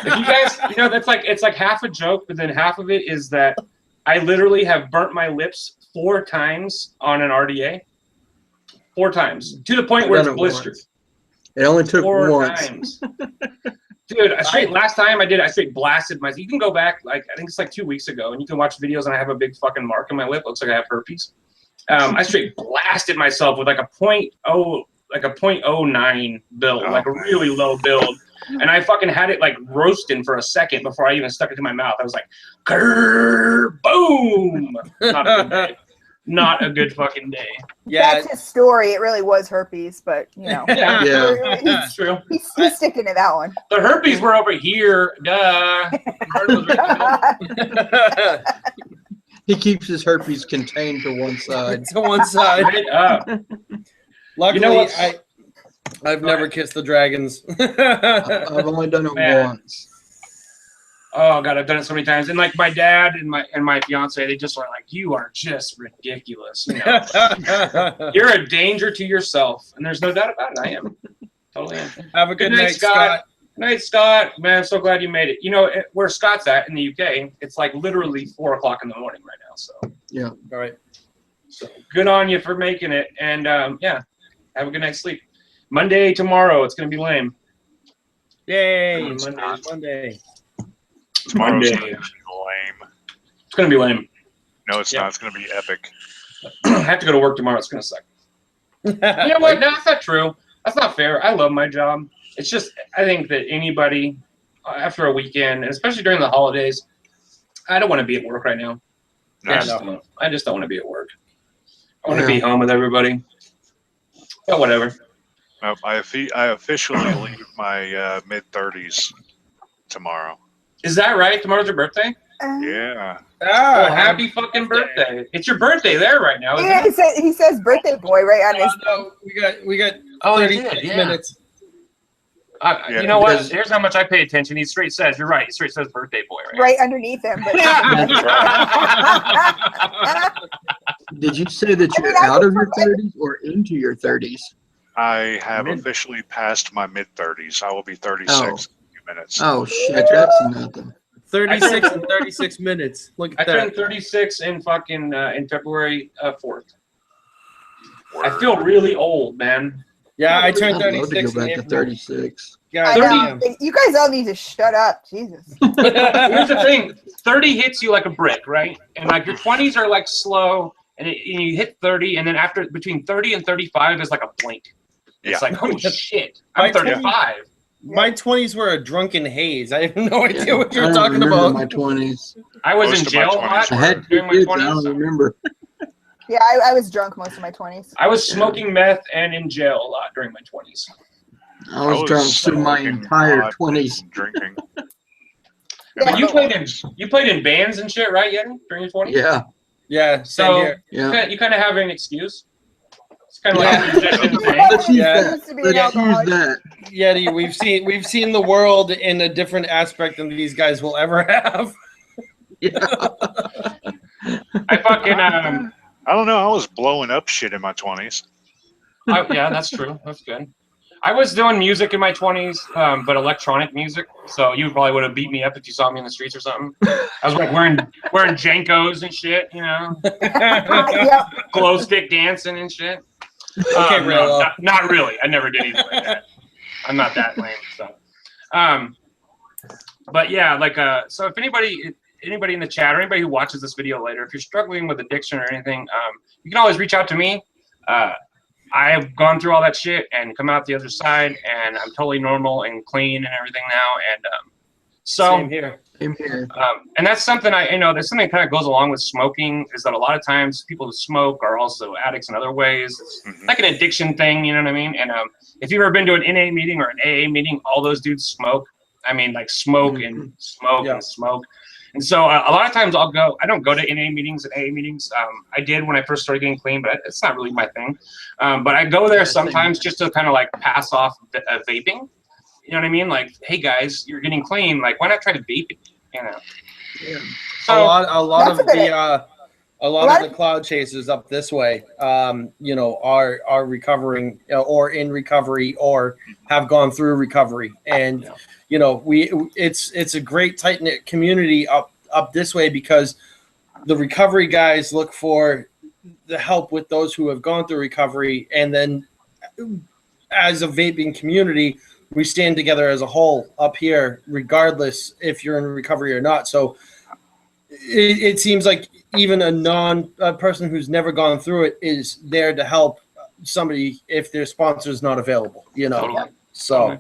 you guys, that's like it's like half a joke, but then half of it is that I literally have burnt my lips 4 times on an RDA. 4 times to the point where it's blistered. It only took 4 once. times. Dude, last time I straight blasted my. You can go back, like I think it's like 2 weeks ago, and you can watch videos, and I have a big fucking mark on my lip. Looks like I have herpes. I straight blasted myself with like a 0.09 build, like a really low build, and I fucking had it like roasting for a second before I even stuck it to my mouth. I was like, grrr, boom. Not a good day. Not a good fucking day. Yeah, That's his story. It really was herpes, but Yeah, he's, true. he's sticking to that one. The herpes were over here. Duh. He keeps his herpes contained to one side. to one side. Right up. Luckily, You know what? I've never kissed the dragons. I've only done it Man. once. Oh god, I've done it so many times. And like my dad and my fiance, they just are like, you are just ridiculous. You're a danger to yourself, and there's no doubt about it. I am. Totally am. Have a good night, Scott. Scott. Good night, Scott. Man, I'm so glad you made it. Where Scott's at in the UK, it's like literally 4 o'clock in the morning right now. So Yeah. All right. So good on you for making it. And yeah, have a good night's sleep. Monday tomorrow, it's gonna be lame. Yay! It's Monday. Tomorrow's Monday. gonna be lame. It's gonna be lame. No, it's Yeah. not. It's gonna be epic. I have to go to work tomorrow. It's gonna suck. You know what? No, that's not true. That's not fair. I love my job. It's just I think that anybody after a weekend, and especially during the holidays, I don't want to be at work right now. No, I just don't want to be at work. I want to be home with everybody. But whatever. I officially leave my mid-30s tomorrow. Is that right? Tomorrow's your birthday? Yeah. Oh, happy fucking birthday! It's your birthday there right now, isn't Yeah, it? he says birthday boy right on his No, we got Oh, 30 it did, yeah. minutes. Yeah, You know what? because- Here's how much I pay attention. He straight says, you're right. He straight says birthday boy, right? right underneath him. But Did you say that I mean, you're I out can of your forget- 30s or into your 30s? I have officially passed my mid-30s. I will be 36 Oh. in a few minutes. Oh shit, that's nothing. 36 and 36 minutes. Look I at that. turned 36 in fucking in February 4th. I feel really old, man. Yeah, I turned I'd love to 36 go in back to April. 36. I God know. You guys all need to shut up. Jesus. Here's the thing: 30 hits you like a brick, right? And like your 20s are like slow, and you hit 30, and then after between 30 and 35 is like a blink. It's like, holy shit, I'm 35. My 20s were a drunken haze. I have no idea what I you're don't talking remember about. my 20s. I was Most in of my jail a 20s lot I had during my kids, I 20s. don't remember. Yeah, I was drunk most of my 20s. I was smoking meth and in jail a lot during my 20s. I was drunk through my smoking entire pot 20s. and drinking. Yeah, But you played in bands and shit, right, Yeti, during your 20s? Yeah. Yeah, same So here. Yeah. you kind of have an excuse. It's kind of Yeah. like a musician thing. Let's use Yeah. that. Used to be an Let's use alcoholic. that. Yeti, we've seen the world in a different aspect than these guys will ever have. Yeah. I fucking I don't know. I was blowing up shit in my 20s. yeah, that's true. That's good. I was doing music in my 20s, but electronic music. So you probably would have beat me up if you saw me in the streets or something. I was like wearing Jankos and shit, you know, Yep. glow stick dancing and shit. Okay, No, Raylo. not really. I never did anything like that. I'm not that lame. So, but yeah, like so if anybody in the chat or anybody who watches this video later, if you're struggling with addiction or anything, you can always reach out to me. I have gone through all that shit and come out the other side, and I'm totally normal and clean and everything now. And Same here. Same here. and that's something there's something that kind of goes along with smoking, is that a lot of times people who smoke are also addicts in other ways. It's like an addiction thing, you know what I mean? And if you've ever been to an NA meeting or an AA meeting, all those dudes smoke. I mean, like smoke and smoke and smoke. And so a lot of times I don't go to NA meetings and AA meetings. I did when I first started getting clean, but it's not really my thing. But I go there sometimes just to kind of like pass off vaping. You know what I mean? Like, hey guys, you're getting clean. Like, why not try to vape it? You know. Yeah. So a lot That's of a good the cloud chasers up this way, are recovering or in recovery or have gone through recovery, and it's a great tight knit community up this way because the recovery guys look for the help with those who have gone through recovery, and then as a vaping community, we stand together as a whole up here, regardless if you're in recovery or not. So it seems like even a person who's never gone through it is there to help somebody if their sponsor is not available, Totally. So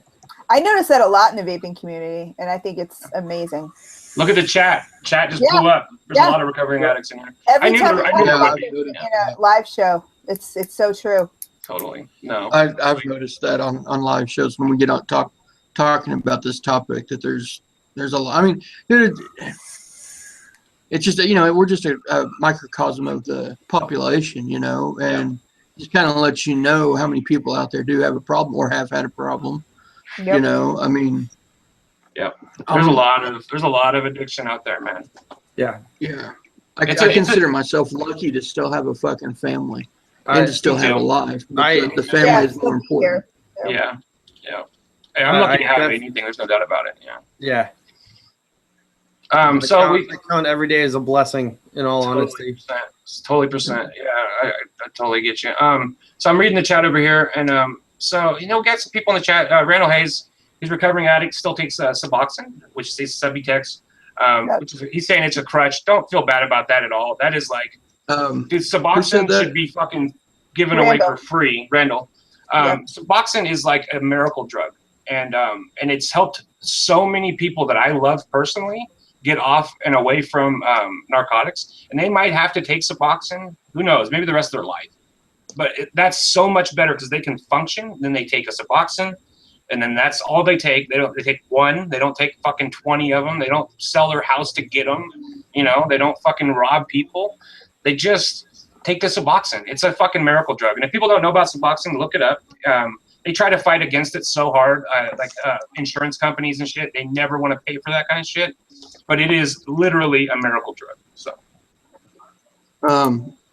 I notice that a lot in the vaping community, and I think it's amazing. look at the chat. Chat just blew up. There's a lot of recovering addicts in here. Every knew time there- we I knew there talk would about be. it in a live show, it's so true. Totally. No. I've noticed that on live shows when we get on talking about this topic that there's a lot. I mean, it's just we're just a microcosm of the population, and just kind of lets you know how many people out there do have a problem or have had a problem. Yep. I mean, There's a lot of addiction out there, man. yeah. I consider myself lucky to still have a fucking family and to still have a life. But the family is more important. Yeah. Hey, I'm lucky to have anything. There's no doubt about it. Yeah. So we count every day as a blessing. In all honesty, totally percent. Yeah, I totally get you. So I'm reading the chat over here, and so we got some people in the chat. Randall Hayes, he's a recovering addict, still takes Suboxone, which is Subutex. He's saying it's a crutch. Don't feel bad about that at all. That is like, dude, Suboxone should be fucking given away for free. Randall, Suboxone is like a miracle drug, and it's helped so many people that I love personally get off and away from narcotics, and they might have to take Suboxone. Who knows? Maybe the rest of their life. But that's so much better because they can function. Then they take a Suboxone, and then that's all they take. They take one. They don't take fucking 20 of them. They don't sell their house to get them. They don't fucking rob people. They just take the Suboxone. It's a fucking miracle drug. And if people don't know about Suboxone, look it up. They try to fight against it so hard, like insurance companies and shit. They never want to pay for that kind of shit. But it is literally a miracle drug. So,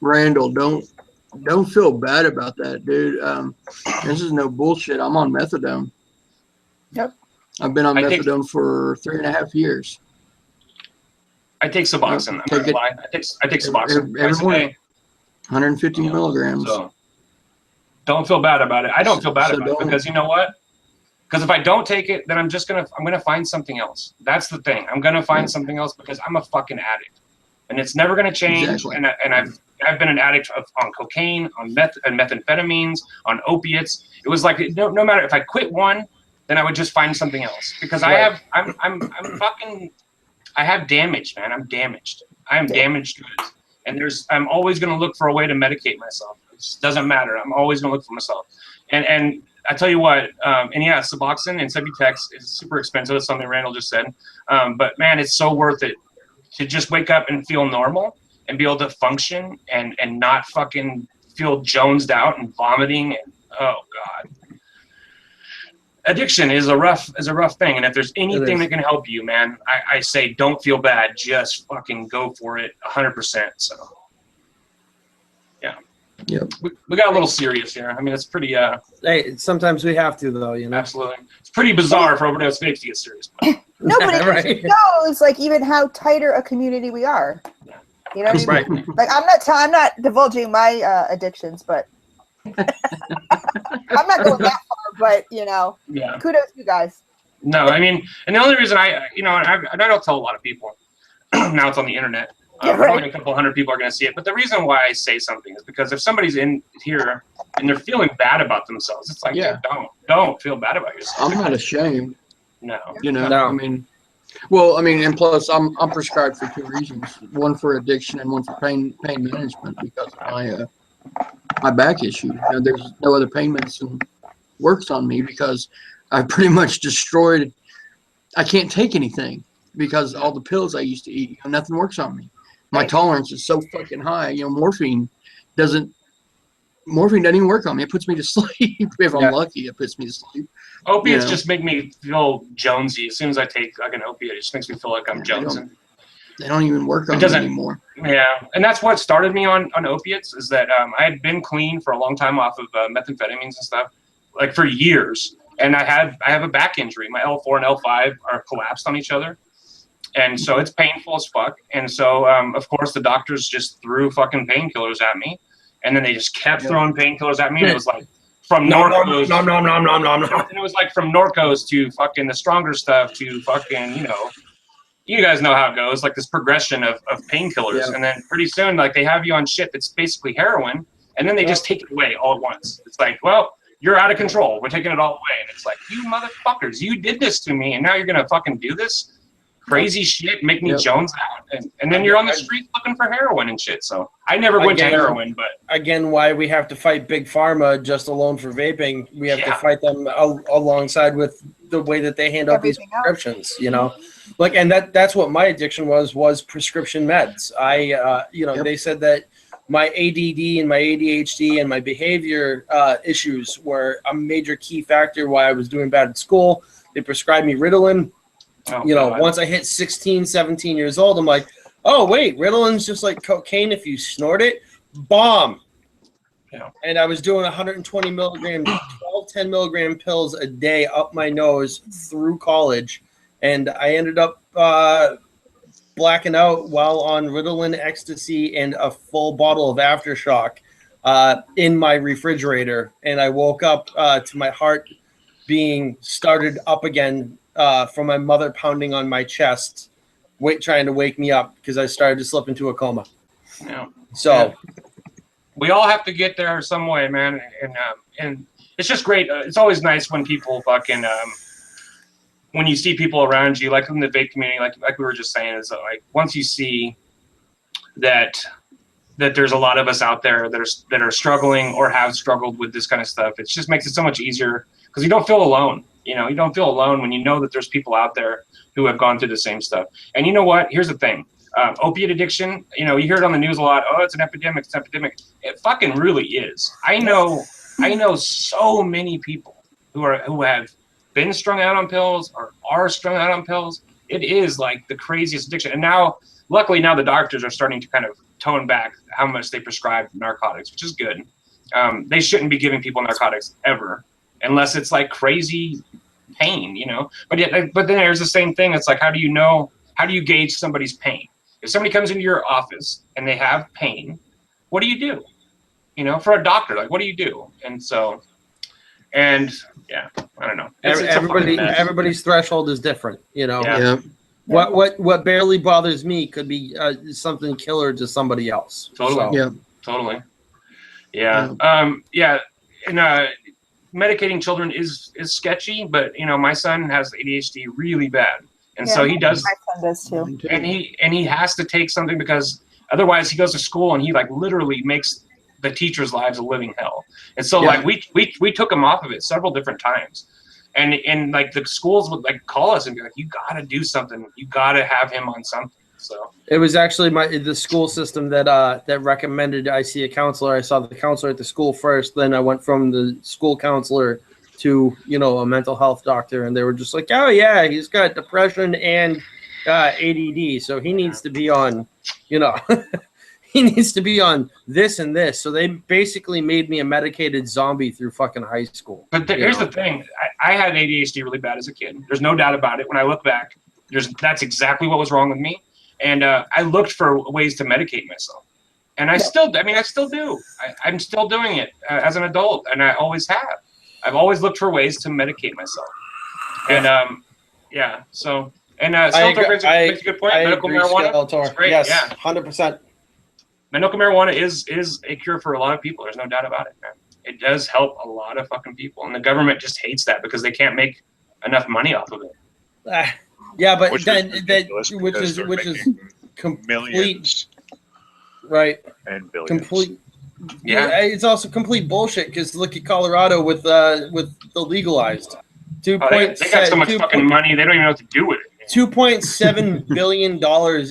Randall, don't feel bad about that, dude. This is no bullshit. I'm on methadone. Yep. I've been on methadone for 3.5 years. I take Suboxone. I'm not gonna lie. I take Suboxone every morning. 150 milligrams. So don't feel bad about it. I don't feel bad about it because you know what? Because if I don't take it, then I'm gonna find something else. That's the thing. I'm gonna find something else because I'm a fucking addict, and it's never gonna change. Exactly. And I've been an addict on cocaine, on methamphetamines, on opiates. It was like no matter if I quit one, then I would just find something else because I'm fucking, I have damage, man. I'm damaged. I am damaged goods, and I'm always gonna look for a way to medicate myself. It just doesn't matter. I'm always gonna look for myself, and I tell you what, and yeah, Suboxone and Subutex is super expensive. That's something Randall just said, but man, it's so worth it to just wake up and feel normal and be able to function and not fucking feel jonesed out and vomiting and oh god. Addiction is a rough thing, and if there's anything that can help you, man, I say don't feel bad. Just fucking go for it, 100%. So, yeah. Yep. We got a little serious here. I mean, it's pretty. Hey, sometimes we have to, though. You know. Absolutely, it's pretty bizarre for OverDose Vapes to get serious. But. Nobody Right. knows, like, even how tighter a community we are. You know what I mean? Right. Like, I'm not divulging my addictions, but I'm not going that far. But you know, Yeah. kudos to you guys. No, I mean, and the only reason I don't tell a lot of people. Now it's on the internet. Yeah, right. Only a couple hundred people are going to see it. But the reason why I say something is because if somebody's in here and they're feeling bad about themselves, it's like, Yeah. don't feel bad about yourself. I'm not ashamed. No. You know, No. I mean, well, I mean, and plus, I'm prescribed for 2 reasons: one for addiction and one for pain management because of my back issue. You know, there's no other pain medicine works on me because I pretty much destroyed. I can't take anything because all the pills I used to eat, you know, nothing works on me. My tolerance is so fucking high. You know, morphine doesn't even work on me. It puts me to sleep. If I'm lucky, it puts me to sleep. Opiates just make me feel jonesy. As soon as I take like an opiate, it just makes me feel like I'm jonesing. They don't even work on me anymore. Yeah, and that's what started me on opiates. Is that I had been clean for a long time off of methamphetamines and stuff, like for years. And I have a back injury. My L4 and L5 are collapsed on each other. And so it's painful as fuck. And so, of course, the doctors just threw fucking painkillers at me. And then they just kept throwing painkillers at me. And it was like from Norcos. And it was like from Norcos to fucking the stronger stuff to fucking, you know, you guys know how it goes. Like this progression of painkillers. Yeah. And then pretty soon, like they have you on shit that's basically heroin. And then they just take it away all at once. It's like, well, you're out of control. We're taking it all away. And it's like, you motherfuckers, you did this to me. And now you're going to fucking do this crazy shit, make me jones out. And then you're on the street looking for heroin and shit. So I never went to heroin, but. Again, why we have to fight Big Pharma just alone for vaping. We have to fight them alongside with the way that they hand out these prescriptions, you know? Like, and that's what my addiction was prescription meds. They said that my ADD and my ADHD and my behavior issues were a major key factor why I was doing bad at school. They prescribed me Ritalin. Once I hit 16, 17 years old, I'm like, oh, wait, Ritalin's just like cocaine if you snort it. Bomb. Yeah. And I was doing 120 milligram, 10 milligram pills a day up my nose through college. And I ended up blacking out while on Ritalin, ecstasy, and a full bottle of Aftershock in my refrigerator. And I woke up to my heart being started up again from my mother pounding on my chest, trying to wake me up because I started to slip into a coma. Yeah. So we all have to get there some way, man. And it's just great. It's always nice when people fucking when you see people around you, like in the vape community, like we were just saying, is like once you see that there's a lot of us out there that are struggling or have struggled with this kind of stuff, it just makes it so much easier because you don't feel alone. You know, you don't feel alone when you know that there's people out there who have gone through the same stuff. And you know what? Here's the thing. Opiate addiction, you know, you hear it on the news a lot. Oh, it's an epidemic. It's an epidemic. It fucking really is. I know so many people who have been strung out on pills or are strung out on pills. It is like the craziest addiction. And now, luckily, the doctors are starting to kind of tone back how much they prescribe narcotics, which is good. They shouldn't be giving people narcotics ever, unless it's like crazy pain, you know. But then there's the same thing. It's like, how do you gauge somebody's pain? If somebody comes into your office and they have pain, what do you do? You know, for a doctor, like, what do you do? And so, yeah, I don't know. Everybody's threshold is different, you know. Yeah. What barely bothers me could be something killer to somebody else. Totally. So, Totally. Yeah. And medicating children is sketchy, but my son has ADHD really bad, and so he does. My son does too. And he has to take something because otherwise he goes to school and he like literally makes the teachers' lives a living hell. And so like we took him off of it several different times. And like the schools would like call us and be like, you gotta do something. You gotta have him on something. So it was actually the school system that recommended I see a counselor. I saw the counselor at the school first, then I went from the school counselor to a mental health doctor, and they were just like, oh yeah, he's got depression and ADD, so he needs to be on he needs to be on this and this. So they basically made me a medicated zombie through fucking high school. But here's the thing. I had ADHD really bad as a kid. There's no doubt about it. When I look back, that's exactly what was wrong with me. And I looked for ways to medicate myself. And I still do. I'm still doing it as an adult, and I always have. I've always looked for ways to medicate myself. And so Skeletor makes a good point. Medical marijuana is great. Yes, yeah. 100%. Medical marijuana is a cure for a lot of people. There's no doubt about it, man. It does help a lot of fucking people, and the government just hates that because they can't make enough money off of it. Yeah, but which is complete, millions, right? And billions. Complete. Yeah, it's also complete bullshit because look at Colorado with the legalized. They got so much fucking money, they don't even know what to do with it. $2.7 billion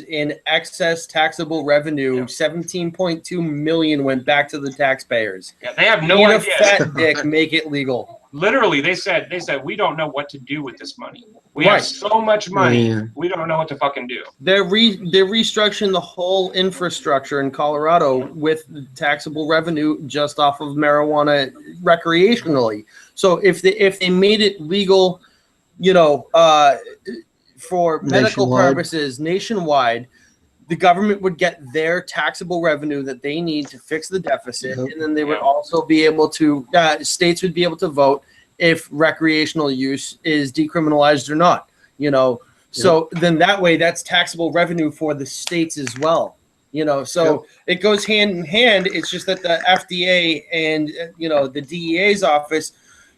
in excess taxable revenue. 17.2 million went back to the taxpayers. Yeah, they have no idea. Fat dick, make it legal. Literally, they said we don't know what to do with this money. We have so much money, we don't know what to fucking do. They're restructuring the whole infrastructure in Colorado with taxable revenue just off of marijuana recreationally. So if they made it legal, for medical purposes nationwide, the government would get their taxable revenue that they need to fix the deficit, and then they would also be able to states would be able to vote if recreational use is decriminalized or not. So then that way that's taxable revenue for the states as well. So it goes hand in hand. It's just that the FDA and the DEA's office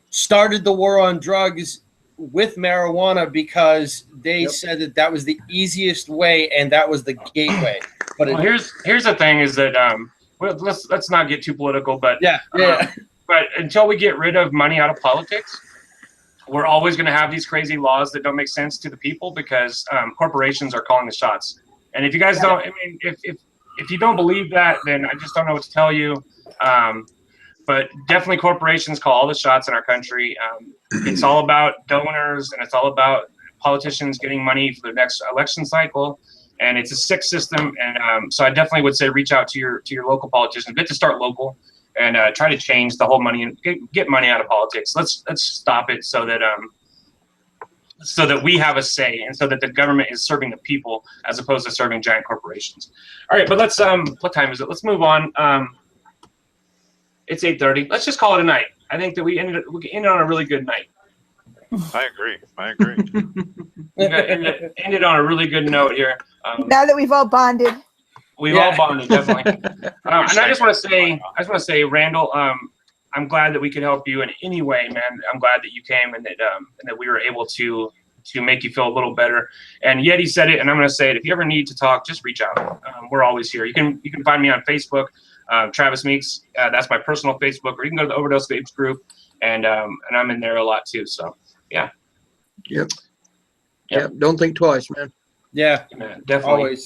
started the war on drugs with marijuana because they said that was the easiest way and that was the gateway. But here's the thing is that let's not get too political, but but until we get rid of money out of politics, we're always going to have these crazy laws that don't make sense to the people because corporations are calling the shots. And if you guys don't, if you don't believe that, then I just don't know what to tell you. But definitely corporations call all the shots in our country. It's all about donors and it's all about politicians getting money for the next election cycle. And it's a sick system. And so I definitely would say reach out to your local politicians. Get to start local and try to change the whole money and get money out of politics. Let's stop it so that we have a say and so that the government is serving the people as opposed to serving giant corporations. All right, but let's what time is it? Let's move on. It's 8:30. Let's just call it a night. I think that we ended on a really good night. I agree. Ended on a really good note here. Now that we've all bonded. We've all bonded, definitely. And I just want to say, Randall, I'm glad that we could help you in any way, man. I'm glad that you came and that we were able to make you feel a little better. And Yeti said it, and I'm going to say it. If you ever need to talk, just reach out. We're always here. You can find me on Facebook. Travis Meeks, that's my personal Facebook, or you can go to the OverDose Vapes group, and I'm in there a lot too. So yeah. Yep. Don't think twice, man. Yeah, man, definitely.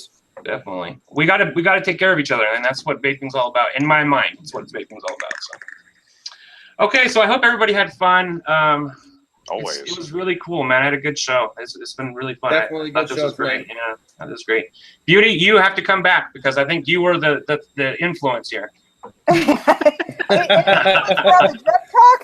Definitely. We gotta take care of each other, and that's what vaping's all about. In my mind, it's what vaping's all about. So okay, so I hope everybody had fun. Always. It was really cool, man. I had a good show. It's been really fun. Definitely good show. This was great. Yeah, that was great. Beauty, you have to come back because I think you were the influence here.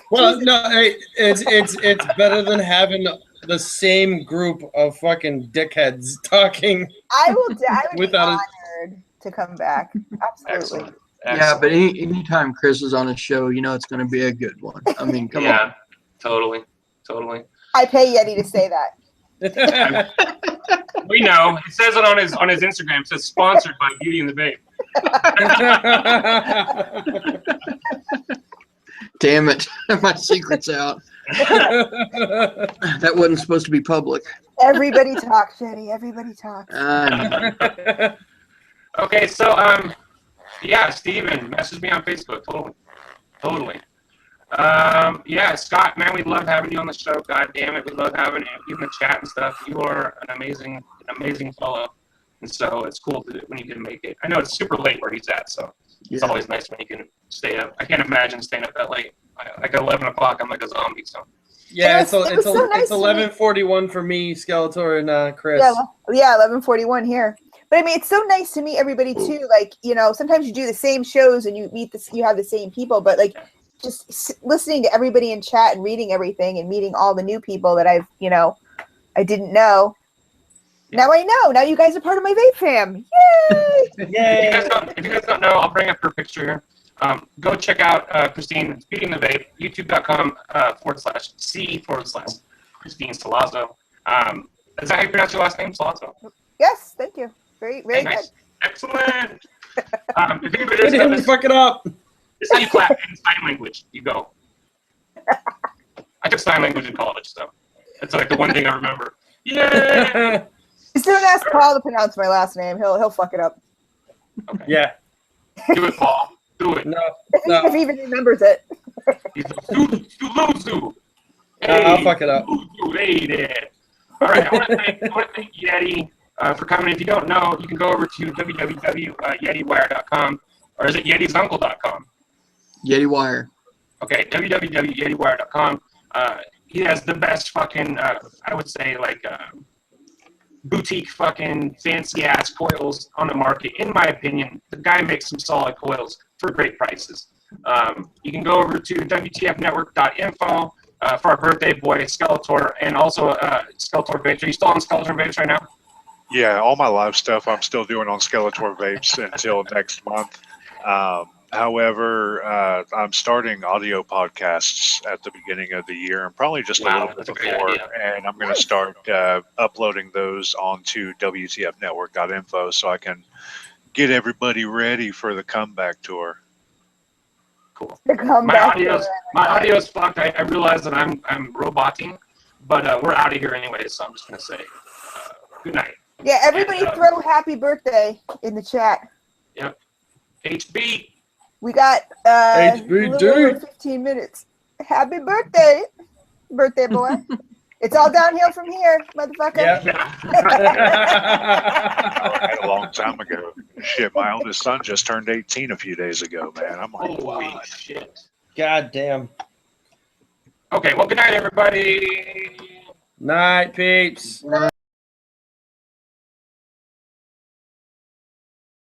Well, no, it's better than having the same group of fucking dickheads talking. I would be honored to come back. Absolutely. Excellent. Yeah, but anytime Chris is on a show, it's going to be a good one. I mean, come on. Totally. I pay Yeti to say that. We know. It says it on his Instagram. It says sponsored by Beauty and the Vape. Damn it. My secret's out. That wasn't supposed to be public. Everybody talks, Jenny. Everybody talks. Okay, so yeah, Steven, message me on Facebook. Totally. Yeah, Scott, man, we love having you on the show. God damn it, we love having you in the chat and stuff. You are an amazing fellow, and so it's cool when you can make it. I know it's super late where he's at, so it's always nice when you can stay up. I can't imagine staying up that late. Like 11 o'clock, I'm like a zombie. So yeah, it was so nice it's 11:41 for me, Skeletor and Chris. Yeah, 11:41 here. But I mean, it's so nice to meet everybody too. Like, you know, sometimes you do the same shows and you have the same people, but like just listening to everybody in chat and reading everything and meeting all the new people that I didn't know. Now I know. Now you guys are part of my Vape fam. Yay! Yay! If you guys don't know, I'll bring up her picture here. Go check out Christine Speaking the Vape, youtube.com/C/Christine Salazzo. Is that how you pronounce your last name, Salazzo? Yes, thank you. Very Nice. good. Excellent. If anybody Didn't doesn't know, fuck it up. this is how you clap in sign language. You go. I took sign language in college, so that's like the one thing I remember. Yay! Just don't ask Paul to pronounce my last name. He'll fuck it up. Okay. Yeah. Do it, Paul. Do it. No. If he even remembers it. He's Suluzu. I'll fuck it up. Hey there. All right. I want to thank Yeti for coming. If you don't know, you can go over to www.yetiwire.com, or is it yetisuncle.com? YetiWire. Okay, www.yetiwire.com. He has the best fucking, I would say, like, boutique fucking fancy ass coils on the market. In my opinion, the guy makes some solid coils for great prices. You can go over to wtfnetwork.info for our birthday boy Skeletor, and also Skeletor Vapes. Are you still on Skeletor Vapes right now? Yeah, all my live stuff I'm still doing on Skeletor Vapes until next month. However, I'm starting audio podcasts at the beginning of the year, and probably just a little bit before, and I'm going to start uploading those onto WTFnetwork.info so I can get everybody ready for the comeback tour. Cool. My audio's fucked. I realize that I'm roboting, but we're out of here anyway, so I'm just going to say good night. Yeah, everybody throw happy birthday in the chat. Yep. HB. We got a little over 15 minutes. Happy birthday, birthday boy. It's all downhill from here, motherfucker. Yeah. A long time ago. Shit, my oldest son just turned 18 a few days ago, man. I'm like, holy shit. God damn. Okay, well, good night, everybody. Night, peeps.